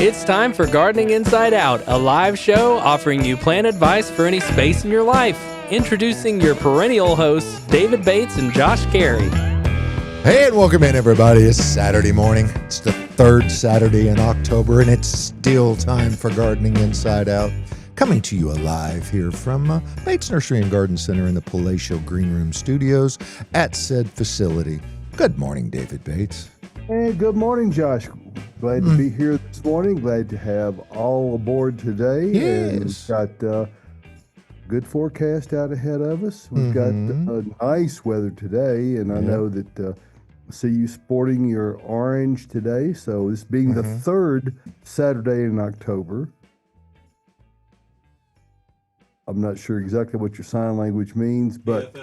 It's time for Gardening Inside Out, a live show offering you plant advice for any space in your life. Introducing your perennial hosts, David Bates and Josh Carey. Hey, and welcome in, everybody. It's Saturday morning. It's the third Saturday in October, and it's still time for Gardening Inside Out. Coming to you live here from Bates Nursery and Garden Center in the Palatial Green Room Studios at said facility. Good morning, David Bates. Hey, good morning, Josh. Glad to be here this morning. Glad to have all aboard today. Yes. And we've got good forecast out ahead of us. We've got nice weather today, and I know that I see you sporting your orange today. So this being the third Saturday in October. I'm not sure exactly what your sign language means, but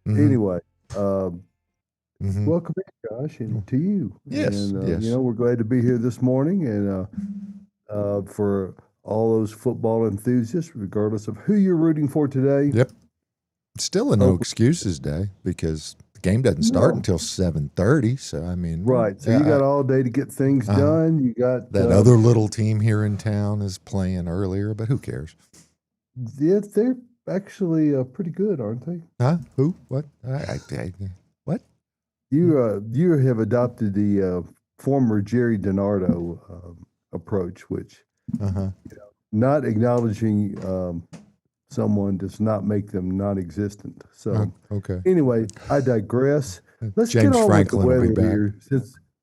anyway, welcome in, Josh, and to you. Yes, and, yes. You know, we're glad to be here this morning, and for all those football enthusiasts, regardless of who you're rooting for today. Yep. Still a no excuses day because the game doesn't start until 7:30. So, I mean. Right. So you got all day to get things done. You got that other little team here in town is playing earlier, but who cares? Yeah, they're actually pretty good, aren't they? Huh? Who? What? What? You have adopted the former Jerry DiNardo approach, which not acknowledging someone does not make them non-existent. So anyway, I digress. Let's James get on Franklin will with be the weather back. here,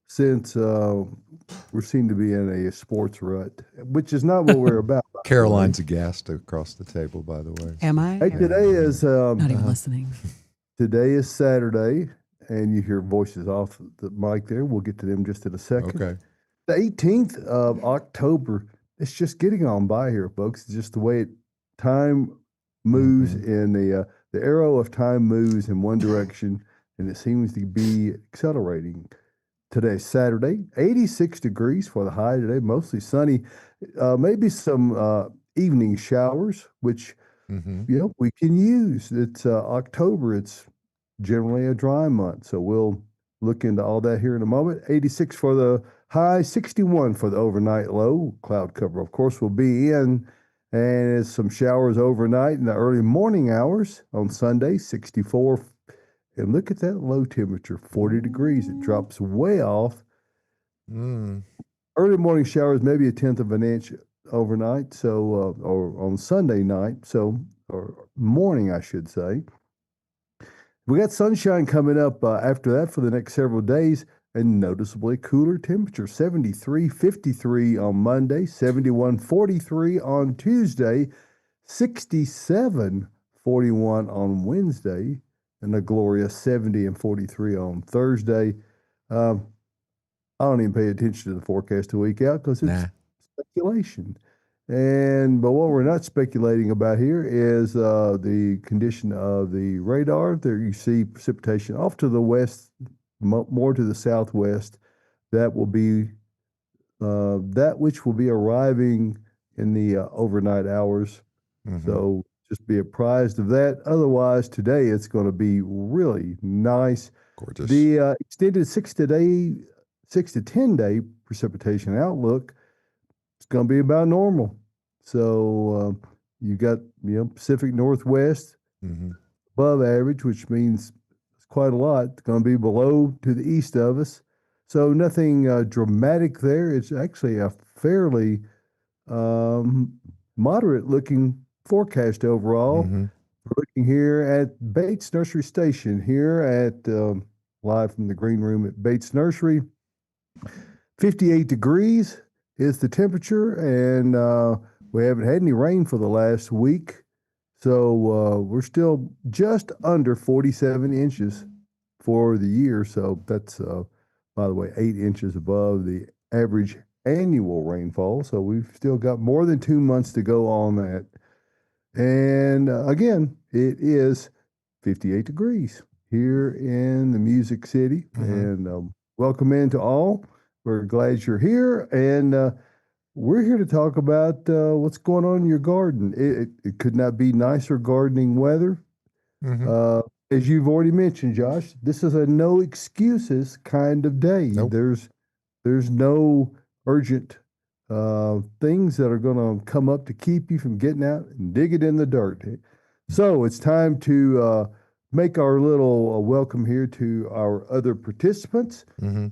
since we seem to be in a sports rut, which is not what we're about. Caroline's aghast across the table, by the way. Am I? Hey, today is Not even listening. today is Saturday, and you hear voices off the mic there. We'll get to them just in a second. Okay. The 18th of October. It's just getting on by here, folks. It's just the way time moves, and the arrow of time moves in one direction, and it seems to be accelerating. Today's Saturday, 86 degrees for the high today, mostly sunny. Maybe some evening showers, which we can use. It's October. It's generally a dry month, so we'll look into all that here in a moment. 86 for the high, 61 for the overnight low. Cloud cover, of course, will be in, and it's some showers overnight in the early morning hours on Sunday, 64. And look at that low temperature, 40 degrees. It drops way off. Early morning showers, maybe a tenth of an inch overnight, so or on Sunday night, or morning, I should say. We got sunshine coming up after that for the next several days, and noticeably cooler temperature, 73, 53 on Monday, 71, 43 on Tuesday, 67, 41 on Wednesday, and a glorious 70 and 43 on Thursday. I don't even pay attention to the forecast a week out because it's speculation. But what we're not speculating about here is the condition of the radar. There you see precipitation off to the west, more to the southwest. That will be that which will be arriving in the overnight hours. So just be apprised of that. Otherwise, today it's going to be really nice. Gorgeous. The extended 6 to 10 day precipitation outlook is going to be about normal. So you got Pacific Northwest above average, which means it's quite a lot. It's going to be below to the east of us. So nothing dramatic there. It's actually a fairly moderate looking forecast overall. We're looking here at Bates Nursery Station here at live from the green room at Bates Nursery. 58 degrees is the temperature, and we haven't had any rain for the last week. So we're still just under 47 inches for the year. So that's, by the way, 8 inches above the average annual rainfall. So we've still got more than 2 months to go on that. And again, it is 58 degrees here in the Music City. And welcome in to all. We're glad you're here. And we're here to talk about what's going on in your garden. It could not be nicer gardening weather. As you've already mentioned, Josh, this is a no excuses kind of day. Nope. There's no urgent things that are going to come up to keep you from getting out and dig it in the dirt. So it's time to make our little welcome here to our other participants. Mm-hmm.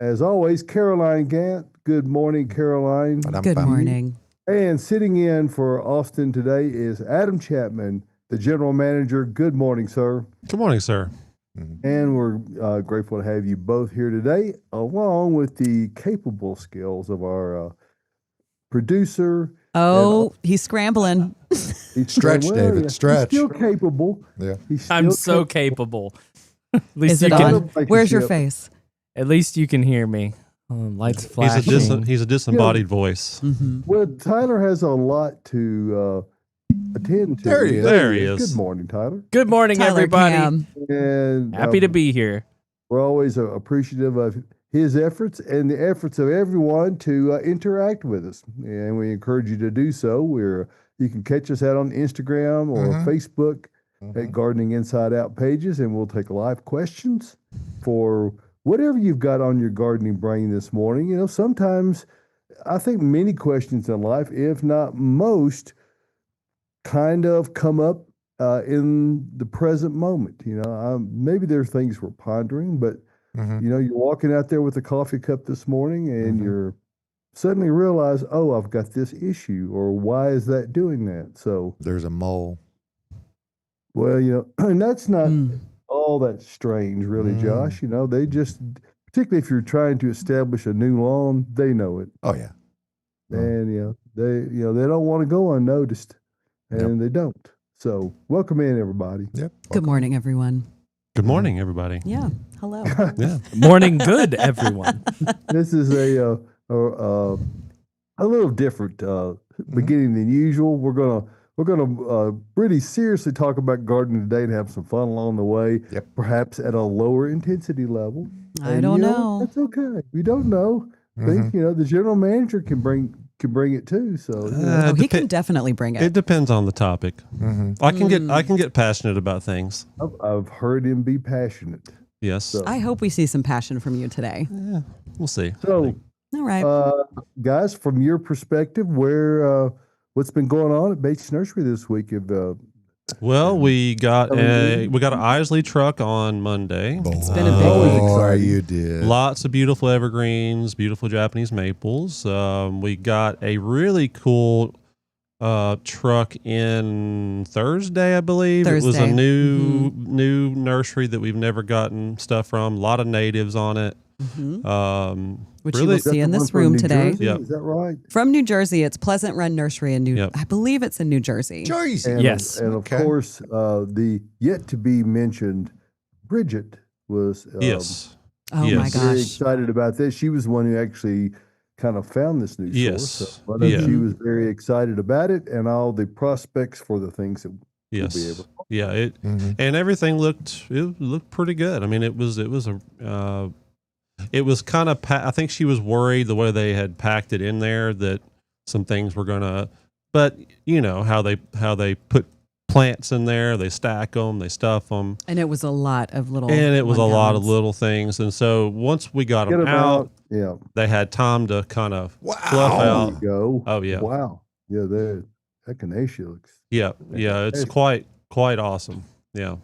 As always, Caroline Gant. Good morning, Caroline. Good morning. And sitting in for Austin today is Adam Chapman, the general manager. Good morning, sir. Good morning, sir. And we're grateful to have you both here today, along with the capable skills of our producer. Oh, he's scrambling. Stretch, David, stretch. He's still capable. Yeah. I'm so capable. At least Is it you can, on? Where's your face? At least you can hear me. Lights flashing. He's a disembodied voice. Mm-hmm. Well, Tyler has a lot to attend to. There he is. There he is. Good morning, Tyler. Good morning, Tyler everybody. Cam. And Happy to be here. we're always appreciative of his efforts and the efforts of everyone to interact with us. And we encourage you to do so. You can catch us out on Instagram or Facebook at Gardening Inside Out pages, and we'll take live questions for whatever you've got on your gardening brain this morning. You know, sometimes I think many questions in life, if not most, kind of come up in the present moment. You know, maybe there are things we're pondering, but you know, you're walking out there with a coffee cup this morning and you're suddenly realize, oh, I've got this issue, or why is that doing that? So There's a mole. well, you know, and that's not all that strange, really, Josh. You know, they just, particularly if you're trying to establish a new lawn, they know it. Oh, yeah. And they don't want to go unnoticed, and they don't. So welcome in, everybody. Yep. Good morning, everyone. Good morning, everybody. Yeah. Hello. Yeah. Morning good, everyone. This is a little different beginning than usual. We're gonna really seriously talk about gardening today and have some fun along the way. Yep. Perhaps at a lower intensity level. I don't know. That's okay. We don't know. Think the general manager can bring it too. So He can definitely bring It it. depends on the topic. I can get passionate about things. I've heard him be passionate. Yes. So, I hope we see some passion from you today. Yeah, we'll see. so All right. guys, from your perspective, what's been going on at Bates Nursery this week? Well, we got an Isley truck on Monday. It's been a big week. exciting. You did. Lots of beautiful evergreens, beautiful Japanese maples. We got a really cool truck in Thursday, I believe. It was a Thursday. new nursery that we've never gotten stuff from. A lot of natives on it. Which really- you will Is that see in the this one from room New today. Jersey? Yep. Is that right? From New Jersey. It's Pleasant Run Nursery in Yep. I believe it's in New Jersey. Jersey. And, Yes. and of Okay. course, the yet to be mentioned Bridget was Yes. Oh my Yes. very gosh. excited about this. She was the one who actually kind of found this new Yes. source. So I know Yeah. she was very excited about it and all the prospects for the things that Yes. we'll be able. Yeah. Mhm. And everything looked pretty good. I mean, it was kind of. I think she was worried the way they had packed it in there that some things were gonna. But you know how they put plants in there, they stack them, they stuff them, And it was a lot of little. and it was a 1 lot of gallons. little things. And so once we got Get them them out, out. Yeah. they had time to kind of fluff There out. you go. Oh yeah, Wow. Yeah, that echinacea looks. yeah. It's quite awesome. Yeah.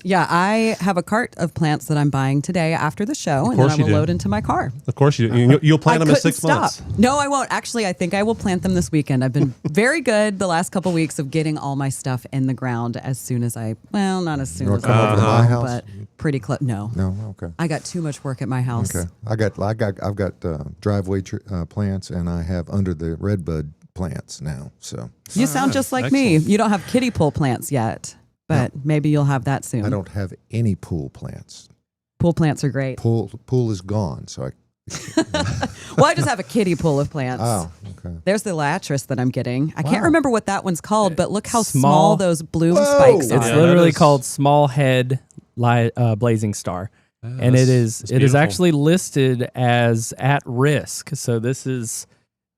Yeah, I have a cart of plants that I'm buying today after the show, and then course I you will do. load into my car. Of course you'll plant them in couldn't 6 months. No, I won't. Actually, I think I will plant them this weekend. I've been very good the last couple weeks of getting all my stuff in the ground as soon as not as soon You as want to come over to I my want, house? but pretty close. No, No. Okay. I got too much work at my house. Okay. I've got driveway plants, and I have under the redbud plants now. So You sound just like me. Excellent. You don't have kiddie pool plants yet, but maybe you'll have that soon. I don't have any pool plants. Pool plants are great. Pool is gone. So Well, I just have a kiddie pool of plants. okay. There's the latris that I'm getting. I Wow. can't remember what that one's called, but look how small Small. those bloom Whoa. spikes It's are. Yeah, literally that is- called Small Head Blazing Star. And it is beautiful. actually listed as at risk. So this is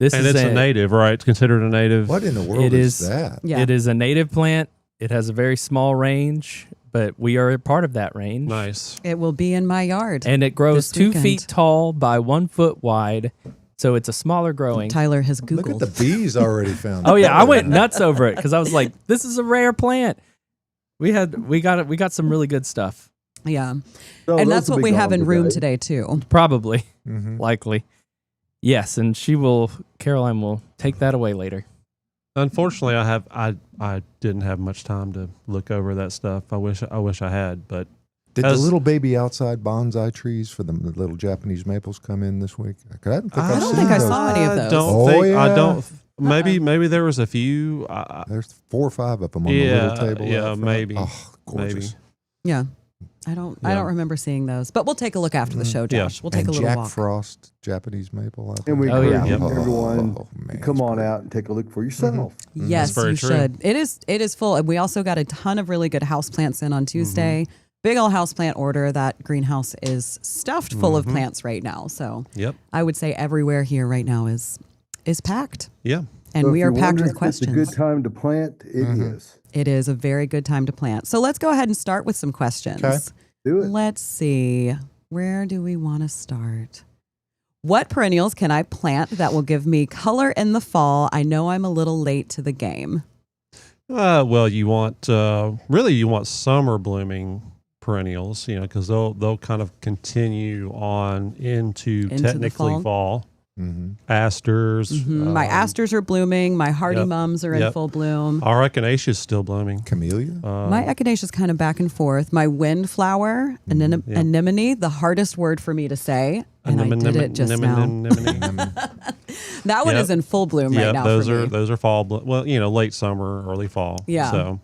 And it's a native, right? It's considered a native. What in the world It is is- that? Yeah. It is a native plant. It has a very small range, but we are a part of that range. Nice. It will be in my yard. And it grows This 2 weekend. feet tall by 1 foot wide. So it's a smaller growing. Tyler has Googled. Look at the bees already found. Oh yeah, I went nuts over it because I was like, "This is a rare plant." We got some really good stuff. Yeah. So And those that's will what be we have gone in room today. today too. Probably, Mhm. likely, yes. And Caroline will take that away later. Unfortunately, I didn't have much time to look over that stuff. I wish I had, but Did As- the little baby outside bonsai trees for the little Japanese maples come in this week? I don't think I I've don't seen think I those. saw any of those. Don't Oh, think yeah. I don't. Maybe there was a few. There's 4 or 5 of them on Yeah, the little table. yeah, out front. maybe. Oh, gorgeous. Yeah. I don't Yeah. remember seeing those. But we'll take a look after the show, Yeah. Josh. We'll take And a little Jack walk. Frost Japanese maple. Out And we Oh, encourage yeah. everyone man, to come it's on great. out and take a look for yourself. Yes, very you true. should. It is full. And we also got a ton of really good houseplants in on Tuesday. Big old houseplant order. That greenhouse is stuffed full of plants right now. So Yep. I would say everywhere here right now is packed. Yeah. And So we if are you're packed wondering with if it's a questions. good time to plant. It is. It is a very good time to plant. So let's go ahead and start with some questions. Okay. Do it. Let's see. Where do we want to start? What perennials can I plant that will give me color in the fall? I know I'm a little late to the game. Well, you want summer blooming perennials, because they'll kind of continue on into the technically fall. Mhm. Asters. My asters are blooming. My hardy yep, mums are in yep. full bloom. Our echinacea is still blooming. Camellia. My echinacea is kind of back and forth. My windflower, yeah. anemone, the hardest word for me to say, and I did it just now. That one Yep. is in full bloom right Yeah, now those for are me. those are fall. Well, late summer, early fall. Yeah. So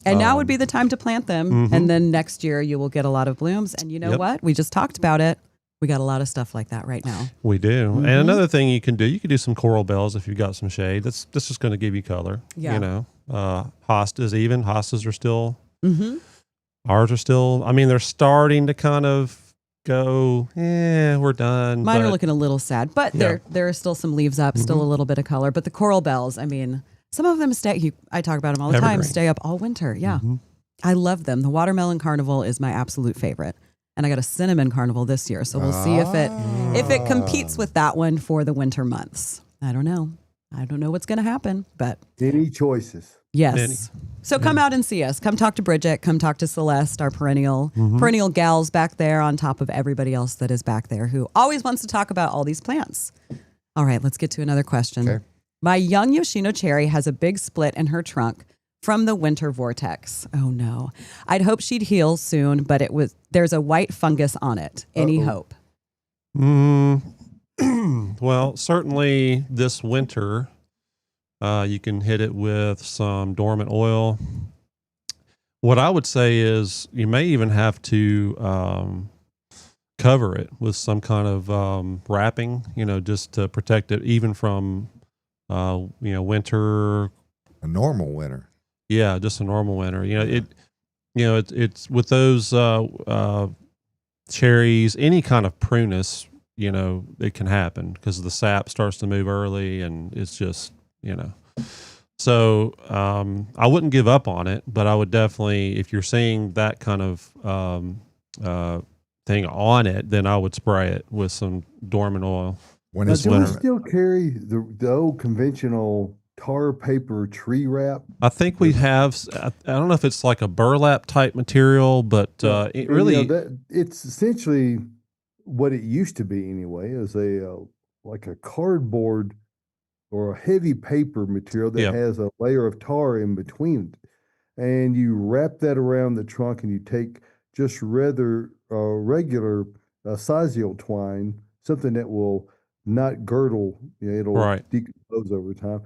And now would be the time to plant them. Mhm. And then next year you will get a lot of blooms. And you know Yep. what? We just talked about it. We got a lot of stuff like that right now. we do. Mm-hmm. And another thing you can do some coral bells if you've got some shade. That's just going to give you color. Yeah. Hostas are still. Mm-hmm. Ours are still. I mean, they're starting to kind of go. We're done. Mine are but- looking a little sad, but Yeah. there are still some leaves up, still a little bit of color. But the coral bells, I mean, some of them stay. I talk about them all the time. Evergreen. Stay up all winter. Yeah, Mhm. I love them. The watermelon carnival is my absolute favorite, and I got a cinnamon carnival this year. So we'll see if it competes with that one for the winter months. I don't know. I don't know what's going to happen, but Any choices? yes. Many. So come out and see us. Come talk to Bridget. Come talk to Celeste, our perennial gals back there on top of everybody else that is back there who always wants to talk about all these plants. All right, let's get to another question. Okay. My young Yoshino cherry has a big split in her trunk from the winter vortex. Oh no. I'd hope she'd heal soon, but there's a white fungus on it. Any hope? Well, certainly this winter, you can hit it with some dormant oil. What I would say is you may even have to cover it with some kind of wrapping, just to protect it even from, winter. A normal winter. Yeah, just a normal winter. It's with those cherries, any kind of prunus, it can happen because the sap starts to move early, and it's just, So I wouldn't give up on it, but I would definitely, if you're seeing that kind of thing on it, then I would spray it with some dormant oil. When Now, it's do we winter. still carry the old conventional tar paper tree wrap? I think we have. I don't know if it's like a burlap type material, but it And, really. it's essentially what it used to be anyway, is like a cardboard or a heavy paper material that Yeah. has a layer of tar in between it. And you wrap that around the trunk, and you take just rather regular sisal twine, something that will not girdle, it'll Right. decompose over time.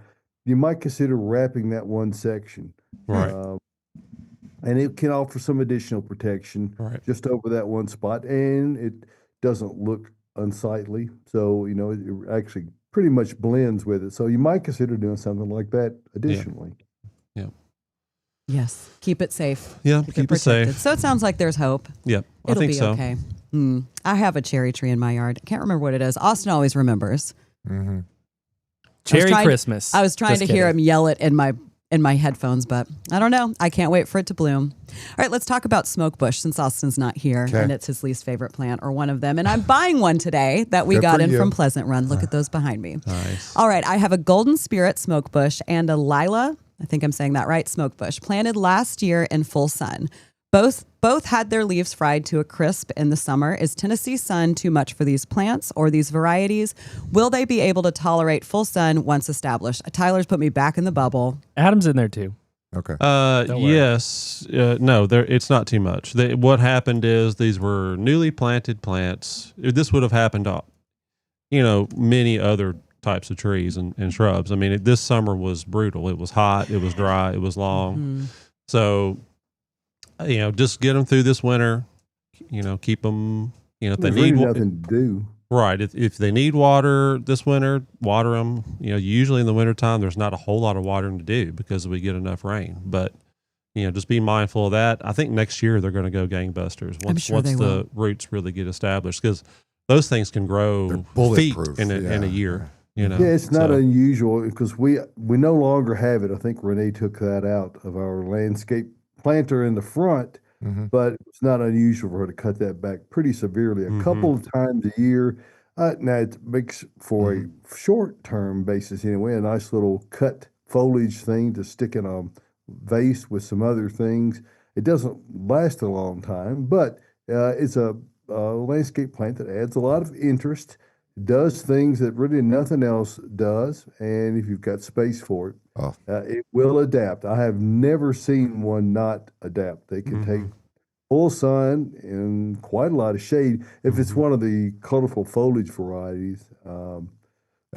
You might consider wrapping that one section. Right. And it can offer some additional protection Right. just over that one spot, and it doesn't look unsightly. So, it actually pretty much blends with it. So you might consider doing something like that additionally. Yes. Keep it safe. Yeah, keep it protected. safe. So it sounds like there's hope. Yep, I It'll think be so. okay. I have a cherry tree in my yard. I can't remember what it is. Austin always remembers. Mhm. Cherry trying- Christmas. I was trying Just to hear kidding. him yell it in my in my headphones, but I don't know. I can't wait for it to bloom. All right, let's talk about smoke bush since Austin's not here and it's his least favorite plant or one of them. And I'm buying one today that we got in from Pleasant Run. Look at those behind me. Nice. All right, I have a golden spirit smoke bush and a lila, I think I'm saying that right, smoke bush, planted last year in full sun. Both had their leaves fried to a crisp in the summer. Is Tennessee sun too much for these plants or these varieties? Will they be able to tolerate full sun once established? Tyler's put me back in the bubble. Adam's in there too. Okay. Yes. No, it's not too much. What happened is these were newly planted plants. This would have happened to, many other types of trees and shrubs. I mean, this summer was brutal. It was hot. It was dry. It was long. Mm-hmm. So, just get them through this winter. Keep them. If they need nothing to do. Right. If they need water this winter, water them. Usually in the wintertime, there's not a whole lot of watering to do because we get enough rain. But, just be mindful of that. I think next year they're going to go gangbusters once the roots really get established, because those things can grow feet in a year. Yeah, it's not unusual because we no longer have it. I think Renee took that out of our landscape planter in the front. Mm-hmm. But it's not unusual for her to cut that back pretty severely a couple of times a year. Now it makes for a short-term basis anyway, a nice little cut foliage thing to stick in a vase with some other things. It doesn't last a long time, but it's a landscape plant that adds a lot of interest, does things that really nothing else does, and if you've got space for it, it will adapt. I have never seen one not adapt. They can take full sun and quite a lot of shade if it's one of the colorful foliage varieties. And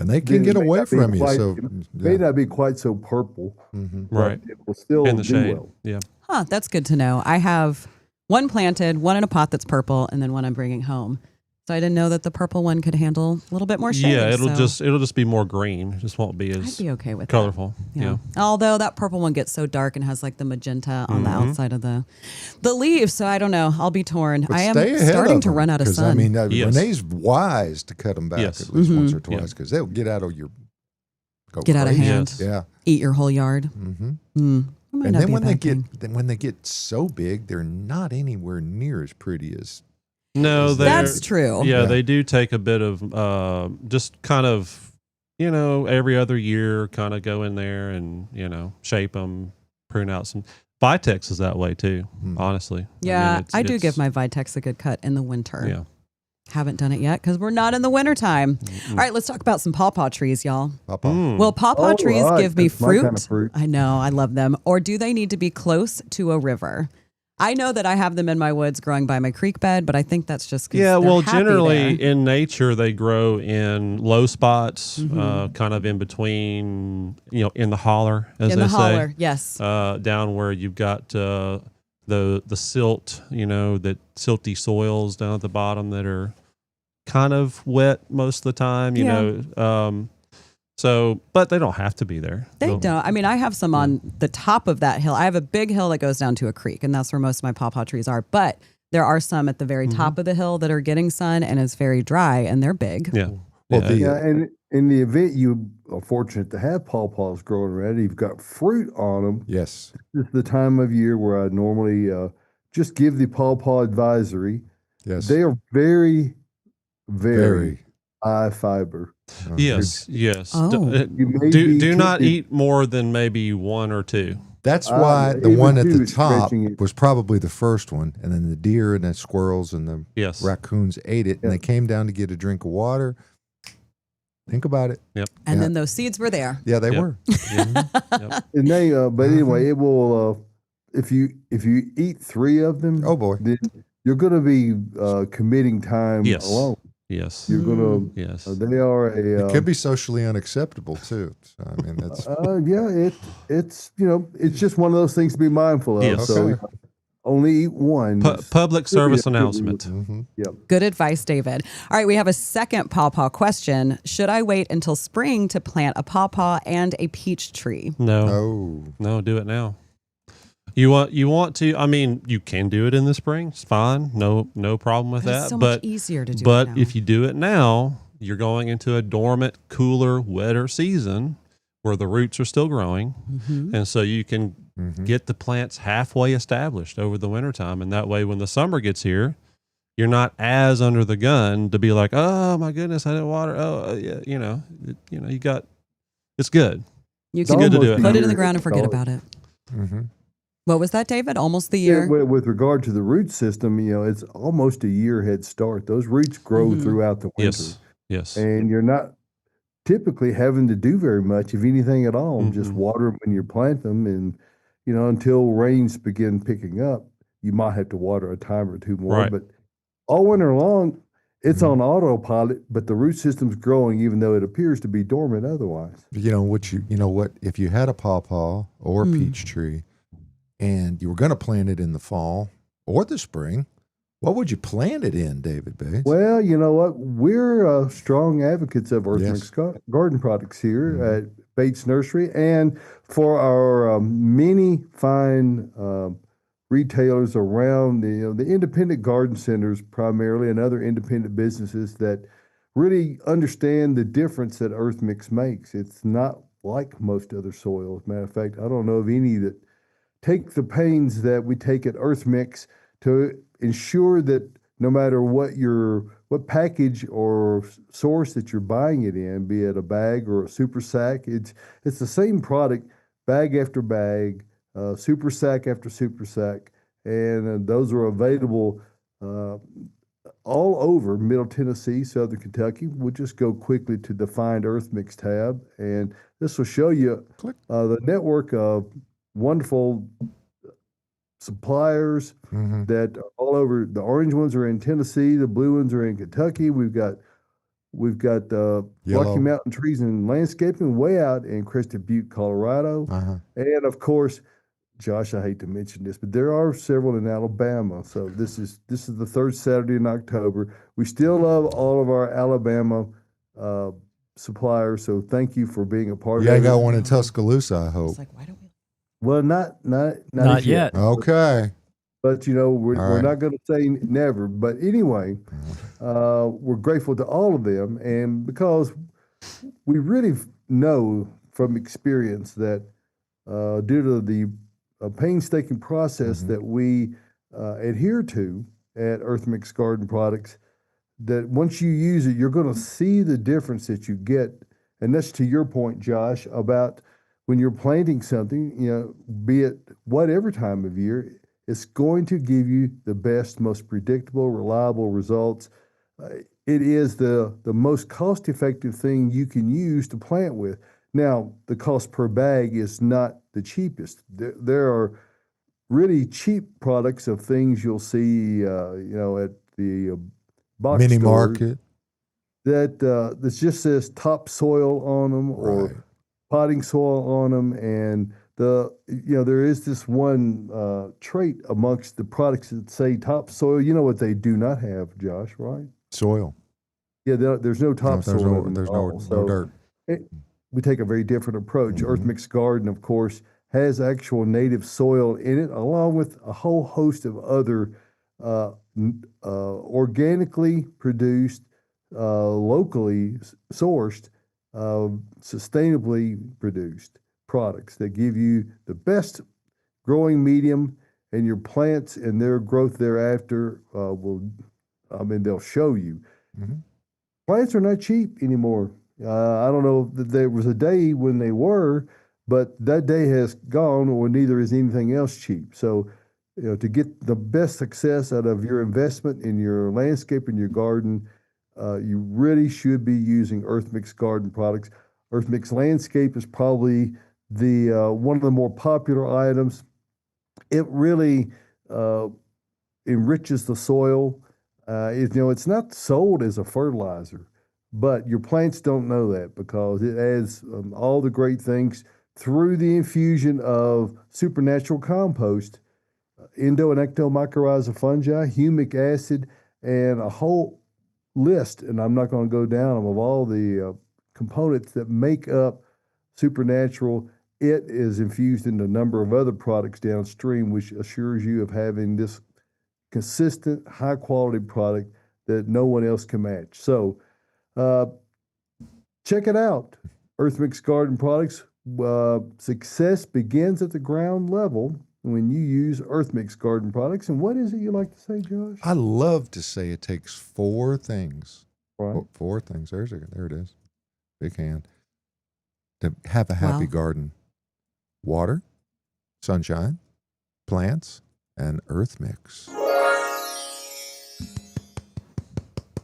they can get away from you. So it may not be quite so purple, right? It will still in the do shade. well. Yeah. Huh, that's good to know. I have one planted, one in a pot that's purple, and then one I'm bringing home. So I didn't know that the purple one could handle a little bit more shade. Yeah, it'll just be more green. It just won't be as I'd be okay with colorful. that. Yeah. Although that purple one gets so dark and has like the magenta on the outside of the leaves. So I don't know. I'll be torn. But I am stay ahead starting of to them, run out of 'cause, sun. I mean, Renee's wise to cut them back Yes. at least once or twice because they'll get out of your Get out of hand. Yes. Yeah. Eat your whole yard. Mm-hmm. Might And not then be a when they bad get thing. when they get so big, they're not anywhere near as pretty as. No, That's true. Yeah, they do take a bit of just kind of, every other year, kind of go in there and shape them, prune out some. Vitex is that way too. Honestly. Yeah, I do give my Vitex a good cut in the winter. Yeah. Haven't done it yet because we're not in the wintertime. All right, let's talk about some pawpaw trees, y'all. Well, pawpaw trees give me That's my fruit. kind of fruit. I know, I love them. Or do they need to be close to a river? I know that I have them in my woods growing by my creek bed, but I think that's just because generally in nature they grow in low spots, kind of in between, in the holler, as in they the say. holler. Yes. Down where you've got the silt, that silty soils down at the bottom that are kind of wet most of the time, So, but they don't have to be there. They don't. I mean, I have some on the top of that hill. I have a big hill that goes down to a creek, and that's where most of my pawpaw trees are. But there are some at the very top of the hill that are getting sun, and it's very dry, and they're big. Yeah. And in the event you are fortunate to have pawpaws growing around, you've got fruit on them. Yes. This is the time of year where I normally just give the pawpaw advisory. Yes. They are very, very high fiber. Yes. Oh. Do not eat more than maybe one or two. That's why the one at the top stretching it. was probably the first one, and then the deer and the squirrels and the raccoons ate it, and they came down to get a drink of water. Think about it. Yep. And then those seeds were there. Yeah, they were. And they, but anyway, it will. If you eat 3 of them, Oh boy. then you're going to be committing time Yes. alone. Yes. You're going to. Yes. They are a. It could be socially unacceptable too. So, I mean, that's It's it's just one of those things to be mindful of. Yes. So Okay. only eat one. Public service announcement. Mhm. Good advice, David. All right, we have a second pawpaw question. Should I wait until spring to plant a pawpaw and a peach tree? No. Oh, Do it now. You want to? I mean, you can do it in the spring. It's fine. No problem with But that. it's so but much easier to do But it now. if you do it now, you're going into a dormant, cooler, wetter season where the roots are still growing. And so you can get the plants halfway established over the wintertime. And that way, when the summer gets here, you're not as under the gun to be like, oh my goodness, I didn't water. Oh, yeah, you got, it's good. You It's can good to do it. put it in now. the ground and forget about it. Mm-hmm. What was that, David? Almost the Yeah, year? with regard to the root system, it's almost a year head start. Those roots grow throughout the winter. Yes. And you're not typically having to do very much, if anything at all. Just Mhm. water them when you plant them, and until rains begin picking up, you might have to water a time or two more. Right. But all winter long, it's Mhm. on autopilot. But the root system's growing, even though it appears to be dormant otherwise. You know what? If you had a pawpaw or a peach tree, and you were going to plant it in the fall or the spring, what would you plant it in, David Bates? Well, you know what? We're strong advocates of Earth Yes. Mix garden products here at Bates Nursery, and for our many fine retailers around the independent garden centers primarily, and other independent businesses that really understand the difference that Earth Mix makes. It's not like most other soils. Matter of fact, I don't know of any that take the pains that we take at Earth Mix to ensure that no matter what package or source that you're buying it in, be it a bag or a super sack, it's the same product, bag after bag, super sack after super sack, and those are available all over Middle Tennessee, Southern Kentucky. We'll just go quickly to the Find Earth Mix tab, and this will show you the network of wonderful suppliers that are all over. The orange ones are in Tennessee, the blue ones are in Kentucky. We've got Rocky Yellow. Mountain Trees and Landscaping way out in Crested Butte, Colorado. And of course, Josh, I hate to mention this, but there are several in Alabama. So this is the third Saturday in October. We still love all of our Alabama suppliers. So thank you for being a part of it. I got one in Tuscaloosa, I hope. It's like, why don't we? Well, not Not yet. Okay. But we're right. not going to say never. But anyway, we're grateful to all of them, and because we really know from experience that due to the painstaking process that we adhere to at Earth Mix Garden Products, that once you use it, you're going to see the difference that you get. And that's to your point, Josh, about when you're planting something, be it whatever time of year, it's going to give you the best, most predictable, reliable results. It is the most cost-effective thing you can use to plant with. Now, the cost per bag is not the cheapest. There are really cheap products of things you'll see, at the box Mini stores market. that just says topsoil on them or potting soil on them, and there is this one trait amongst the products that say topsoil. You know what they do not have, Josh, right? Soil. Yeah, there's no topsoil. There's no dirt. We take a very different approach. Earth Mix Garden, of course, has actual native soil in it, along with a whole host of other organically produced, locally sourced, sustainably produced products that give you the best growing medium, and your plants and their growth thereafter they'll show you. Plants are not cheap anymore. I don't know that there was a day when they were, but that day has gone, or neither is anything else cheap. So, to get the best success out of your investment in your landscape and your garden, you really should be using Earth Mix Garden products. Earth Mix Landscape is probably the one of the more popular items. It really enriches the soil. It's not sold as a fertilizer, but your plants don't know that because it adds all the great things through the infusion of supernatural compost, endo and ectomycorrhiza fungi, humic acid, and a whole list. And I'm not going to go down them of all the components that make up supernatural. It is infused into a number of other products downstream, which assures you of having this consistent, high quality product that no one else can match. So check it out. Earth Mix Garden Products. success begins at the ground level when you use Earth Mix garden products. And what is it you like to say, Josh? I love to say it takes four things. Right. Four things. There it is. Big hand. To have a happy garden. Water, sunshine, plants, and Earth Mix.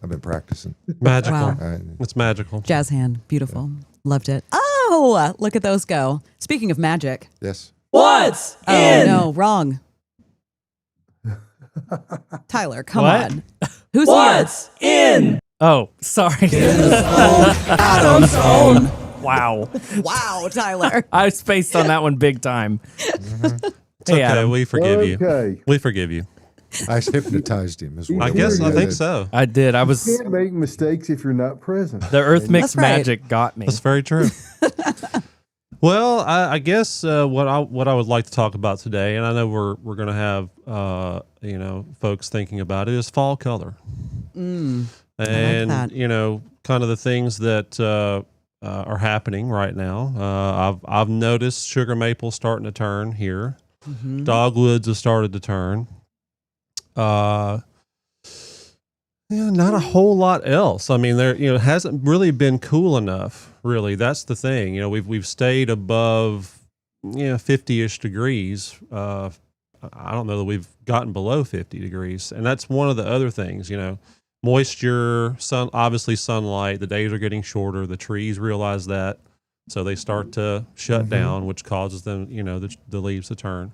I've been practicing. Magical. Wow. It's magical. Jazz hand. Beautiful. Loved it. Oh, look at those go. Speaking of magic. Yes. What's Oh, no, wrong. Tyler, come on. Who's What's in? Oh, sorry. Adam's own. Wow. here? Wow, Tyler. I spaced on that one big time. It's Hey, okay. Adam. We forgive you. Okay. We forgive you. I hypnotized him as well. I guess I think so. I did. I You was can't make mistakes if you're not present. the Earth Mix That's right. magic got me. That's very true. Well, I guess what I would like to talk about today, and I know we're going to have folks thinking about it, is fall color, and that. kind of the things that are happening right now. I've noticed sugar maple starting to turn here. Mhm. Dogwoods have started to turn. Not a whole lot else. I mean, there it hasn't really been cool enough. Really, that's the thing. We've stayed above 50-ish degrees. I don't know that we've gotten below 50 degrees, and that's one of the other things. Moisture, obviously sunlight. The days are getting shorter. The trees realize that, so they start to shut down, which causes them, the leaves to turn.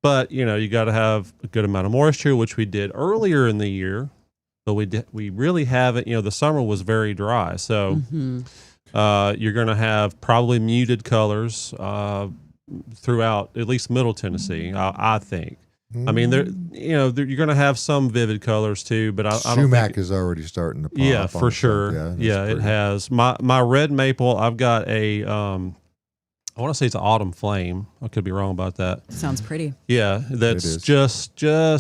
But you got to have a good amount of moisture, which we did earlier in the year, but we really haven't. The summer was very dry, so you're going to have probably muted colors throughout at least Middle Tennessee. I think. I mean, you're going to have some vivid colors too, but I don't Sumac think is already starting to pop. yeah, on for itself. sure. Yeah, It has. My red maple, I've got a I want to say it's an autumn flame. I could be wrong about that. Sounds pretty. Yeah, that's is. just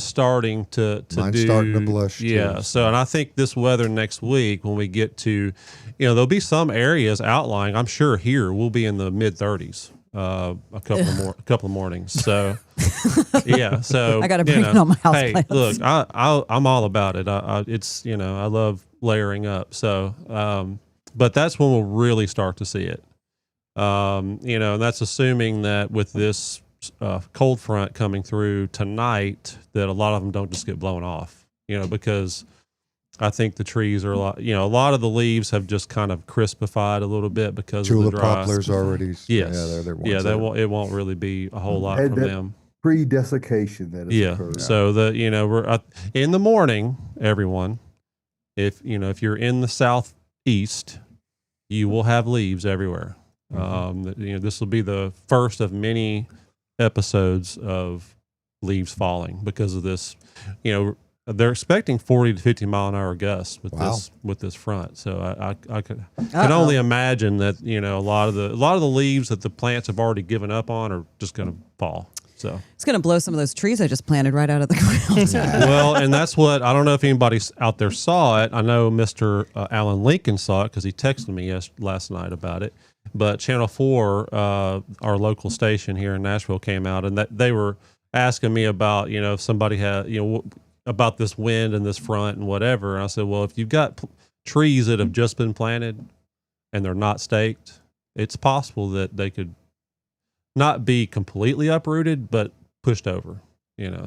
starting to Mine's do. starting to blush, too. Yeah. So, and I think this weather next week, when we get to, there'll be some areas outlying. I'm sure here we'll be in the mid 30s. A couple of mornings. So, yeah. So I got to bring it on my house Hey, plants. look, I'm all about it. It's I love layering up. So, but that's when we'll really start to see it. And that's assuming that with this cold front coming through tonight, that a lot of them don't just get blown off. Because I think the trees are a lot of the leaves have just kind of crispified a little bit because Tulip of the dry. poplars already. Yes. They're ones that- it won't really be a whole lot Had from that them. Pre-desiccation that has Yeah. occurred. So we're in the morning, everyone. If you're in the southeast, you will have leaves everywhere. This will be the first of many episodes of leaves falling because of this. They're expecting 40 to 50 mile an hour gusts with this front. So I can only imagine that a lot of the leaves that the plants have already given up on are just going to fall. So It's going to blow some of those trees I just planted right out of the ground. well, and that's what I don't know if anybody out there saw it. I know Mr. Alan Lincoln saw it because he texted me last night about it. But Channel 4, our local station here in Nashville, came out and they were asking me about if somebody had about this wind and this front and whatever. And I said, well, if you've got trees that have just been planted and they're not staked, it's possible that they could not be completely uprooted, but pushed over.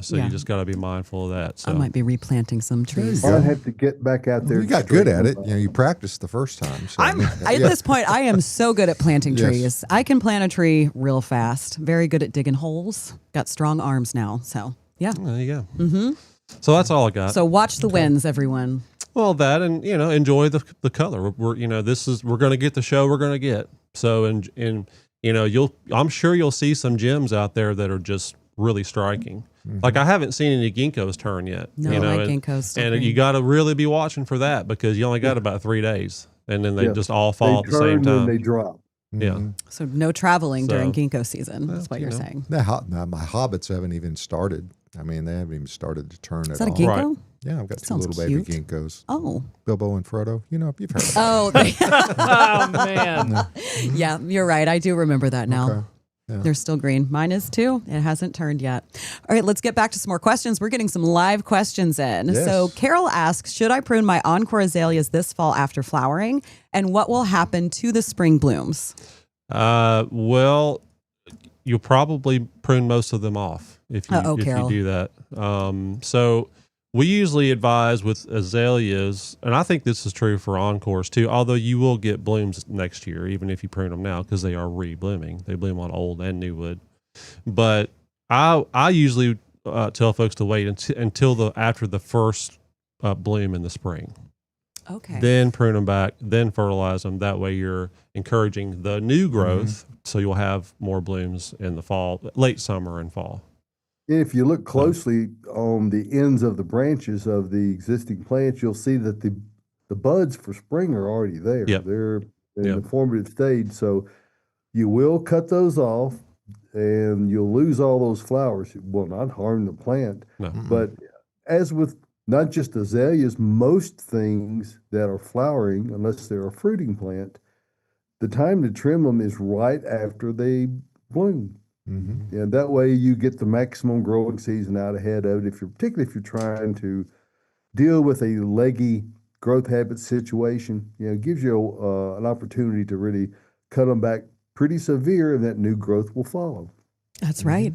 So Yeah. you just got to be mindful of that. So I might be replanting some trees. I'll have to get back out there. You and got good at it. straighten them You practiced the first time. So At this point, I am so good at planting Yes. trees. I can plant a tree real fast. Very good at digging holes. Got strong arms now. So, yeah. there you go. Mm-hmm. So that's all I got. So watch the winds, everyone. Well, that and enjoy the color. We're going to get the show we're going to get. So and I'm sure you'll see some gems out there that are just really striking. Mm-hmm. Like I haven't seen any ginkgos turn yet. No, my ginkgos still and green. you got to really be watching for that because you only got about 3 days, and then they Yeah. just all They fall at the same turn and time. they drop. Mhm. So no traveling So- during ginkgo season. Well, That's what you you're know. saying. My hobbits haven't even started. I mean, they haven't even started to turn Is at that a all. ginkgo? Right. Yeah, I've got two Sounds little baby cute. ginkgos. Oh. Bilbo and Frodo. You know, you've heard of Oh, Oh man. yeah, you're right. I do remember that now. Okay. Yeah. They're still green. Mine is too. It hasn't turned yet. All right, let's get back to some more questions. We're getting some live questions in. Yes. So Carol asks, should I prune my encore azaleas this fall after flowering? And what will happen to the spring blooms? Well, you'll probably prune most of them off if you Uh-oh, if Carol. you do that. So we usually advise with azaleas, and I think this is true for encores too. Although you will get blooms next year, even if you prune them now, because they are re-blooming. They bloom on old and new wood. But I usually tell folks to wait until after the first bloom in the spring. Okay. Then prune them back, then fertilize them. That way you're encouraging the new growth, so you'll have more blooms in the fall, late summer and fall. If you look closely on the ends of the branches of the existing plants, you'll see that the buds for spring are already there. Yep. They're in Yep. the formative stage. So you will cut those off and you'll lose all those flowers. It will not harm the plant. No. But as with not just azaleas, most things that are flowering, unless they're a fruiting plant, the time to trim them is right after they bloom. Mm-hmm. And that way you get the maximum growing season out ahead of it. Particularly if you're trying to deal with a leggy growth habit situation, it gives you an opportunity to really cut them back pretty severe, and that new growth will follow. That's right.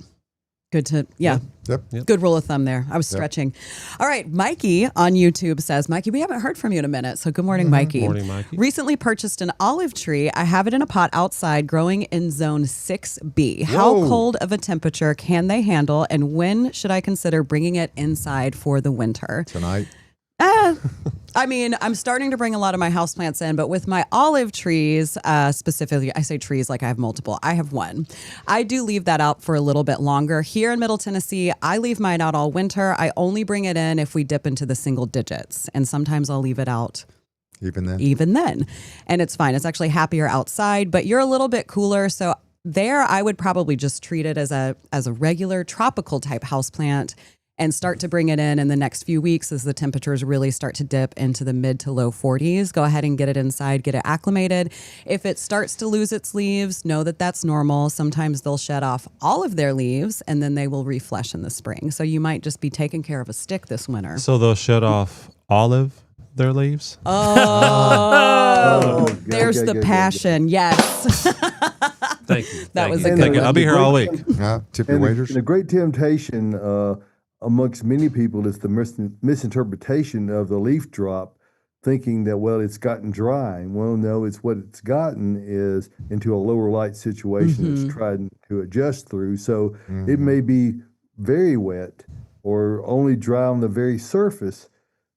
Good to, yeah. Yep. Good rule of thumb there. I was Yep. stretching. All right. Mikey on YouTube says, Mikey, we haven't heard from you in a minute. So good morning, Mikey. Morning, Mikey. Recently purchased an olive tree. I have it in a pot outside growing in zone 6B. How Whoa. cold of a temperature can they handle? And when should I consider bringing it inside for the winter? Tonight. I mean, I'm starting to bring a lot of my houseplants in, but with my olive trees, specifically, I say trees like I have multiple. I have one. I do leave that out for a little bit longer. Here in Middle Tennessee, I leave mine out all winter. I only bring it in if we dip into the single digits. And sometimes I'll leave it out even then. And it's fine. It's actually happier outside, but you're a little bit cooler. So there, I would probably just treat it as a regular tropical type houseplant and start to bring it in the next few weeks as the temperatures really start to dip into the mid to low 40s. Go ahead and get it inside, get it acclimated. If it starts to lose its leaves, know that that's normal. Sometimes they'll shed off all of their leaves and then they will reflesh in the spring. So you might just be taking care of a stick this winter. So they'll shed off their leaves. Oh, good, there's good, the good, good, passion. Yes. Thank you. That was a you. good Thank you. one. I'll be here all week. Tip your And wagers. the great temptation amongst many people is the misinterpretation of the leaf drop, thinking that, well, it's gotten dry. Well, no, it's what it's gotten is into a lower light situation it's trying to adjust through. So it may be very wet or only dry on the very surface.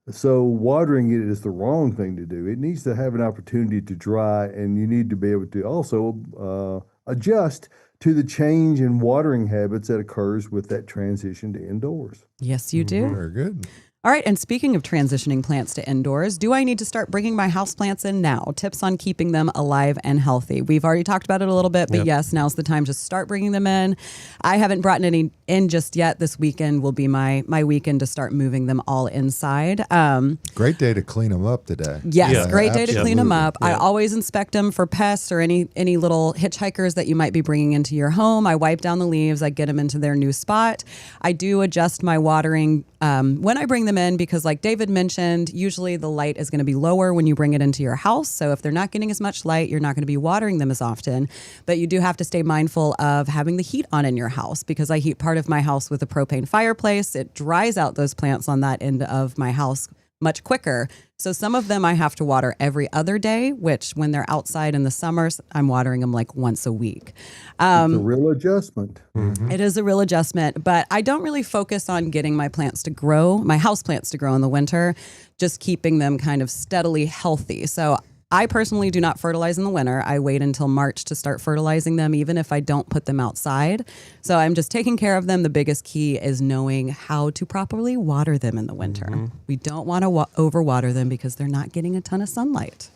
So watering it is the wrong thing to do. It needs to have an opportunity to dry, and you need to be able to also adjust to the change in watering habits that occurs with that transition to indoors. Yes, you do. Very good. All right. And speaking of transitioning plants to indoors, do I need to start bringing my houseplants in now? Tips on keeping them alive and healthy. We've already talked about it a little bit, but yes, now's the time to start bringing them in. I haven't brought any in just yet. This weekend will be my weekend to start moving them all inside. Great day to clean them up today. Yes, Yeah, great day to clean them absolutely. up. I always inspect them for pests or any little hitchhikers that you might be bringing into your home. I wipe down the leaves. I get them into their new spot. I do adjust my watering when I bring them in because, like David mentioned, usually the light is going to be lower when you bring it into your house. So if they're not getting as much light, you're not going to be watering them as often. But you do have to stay mindful of having the heat on in your house because I heat part of my house with a propane fireplace. It dries out those plants on that end of my house much quicker. So some of them I have to water every other day, which when they're outside in the summers, I'm watering them like once a week. It's a real adjustment. It is a real adjustment, but I don't really focus on getting my plants to grow, my house plants to grow in the winter, just keeping them kind of steadily healthy. So I personally do not fertilize in the winter. I wait until March to start fertilizing them, even if I don't put them outside. So I'm just taking care of them. The biggest key is knowing how to properly water them in the winter. We don't want to overwater them because they're not getting a ton of sunlight.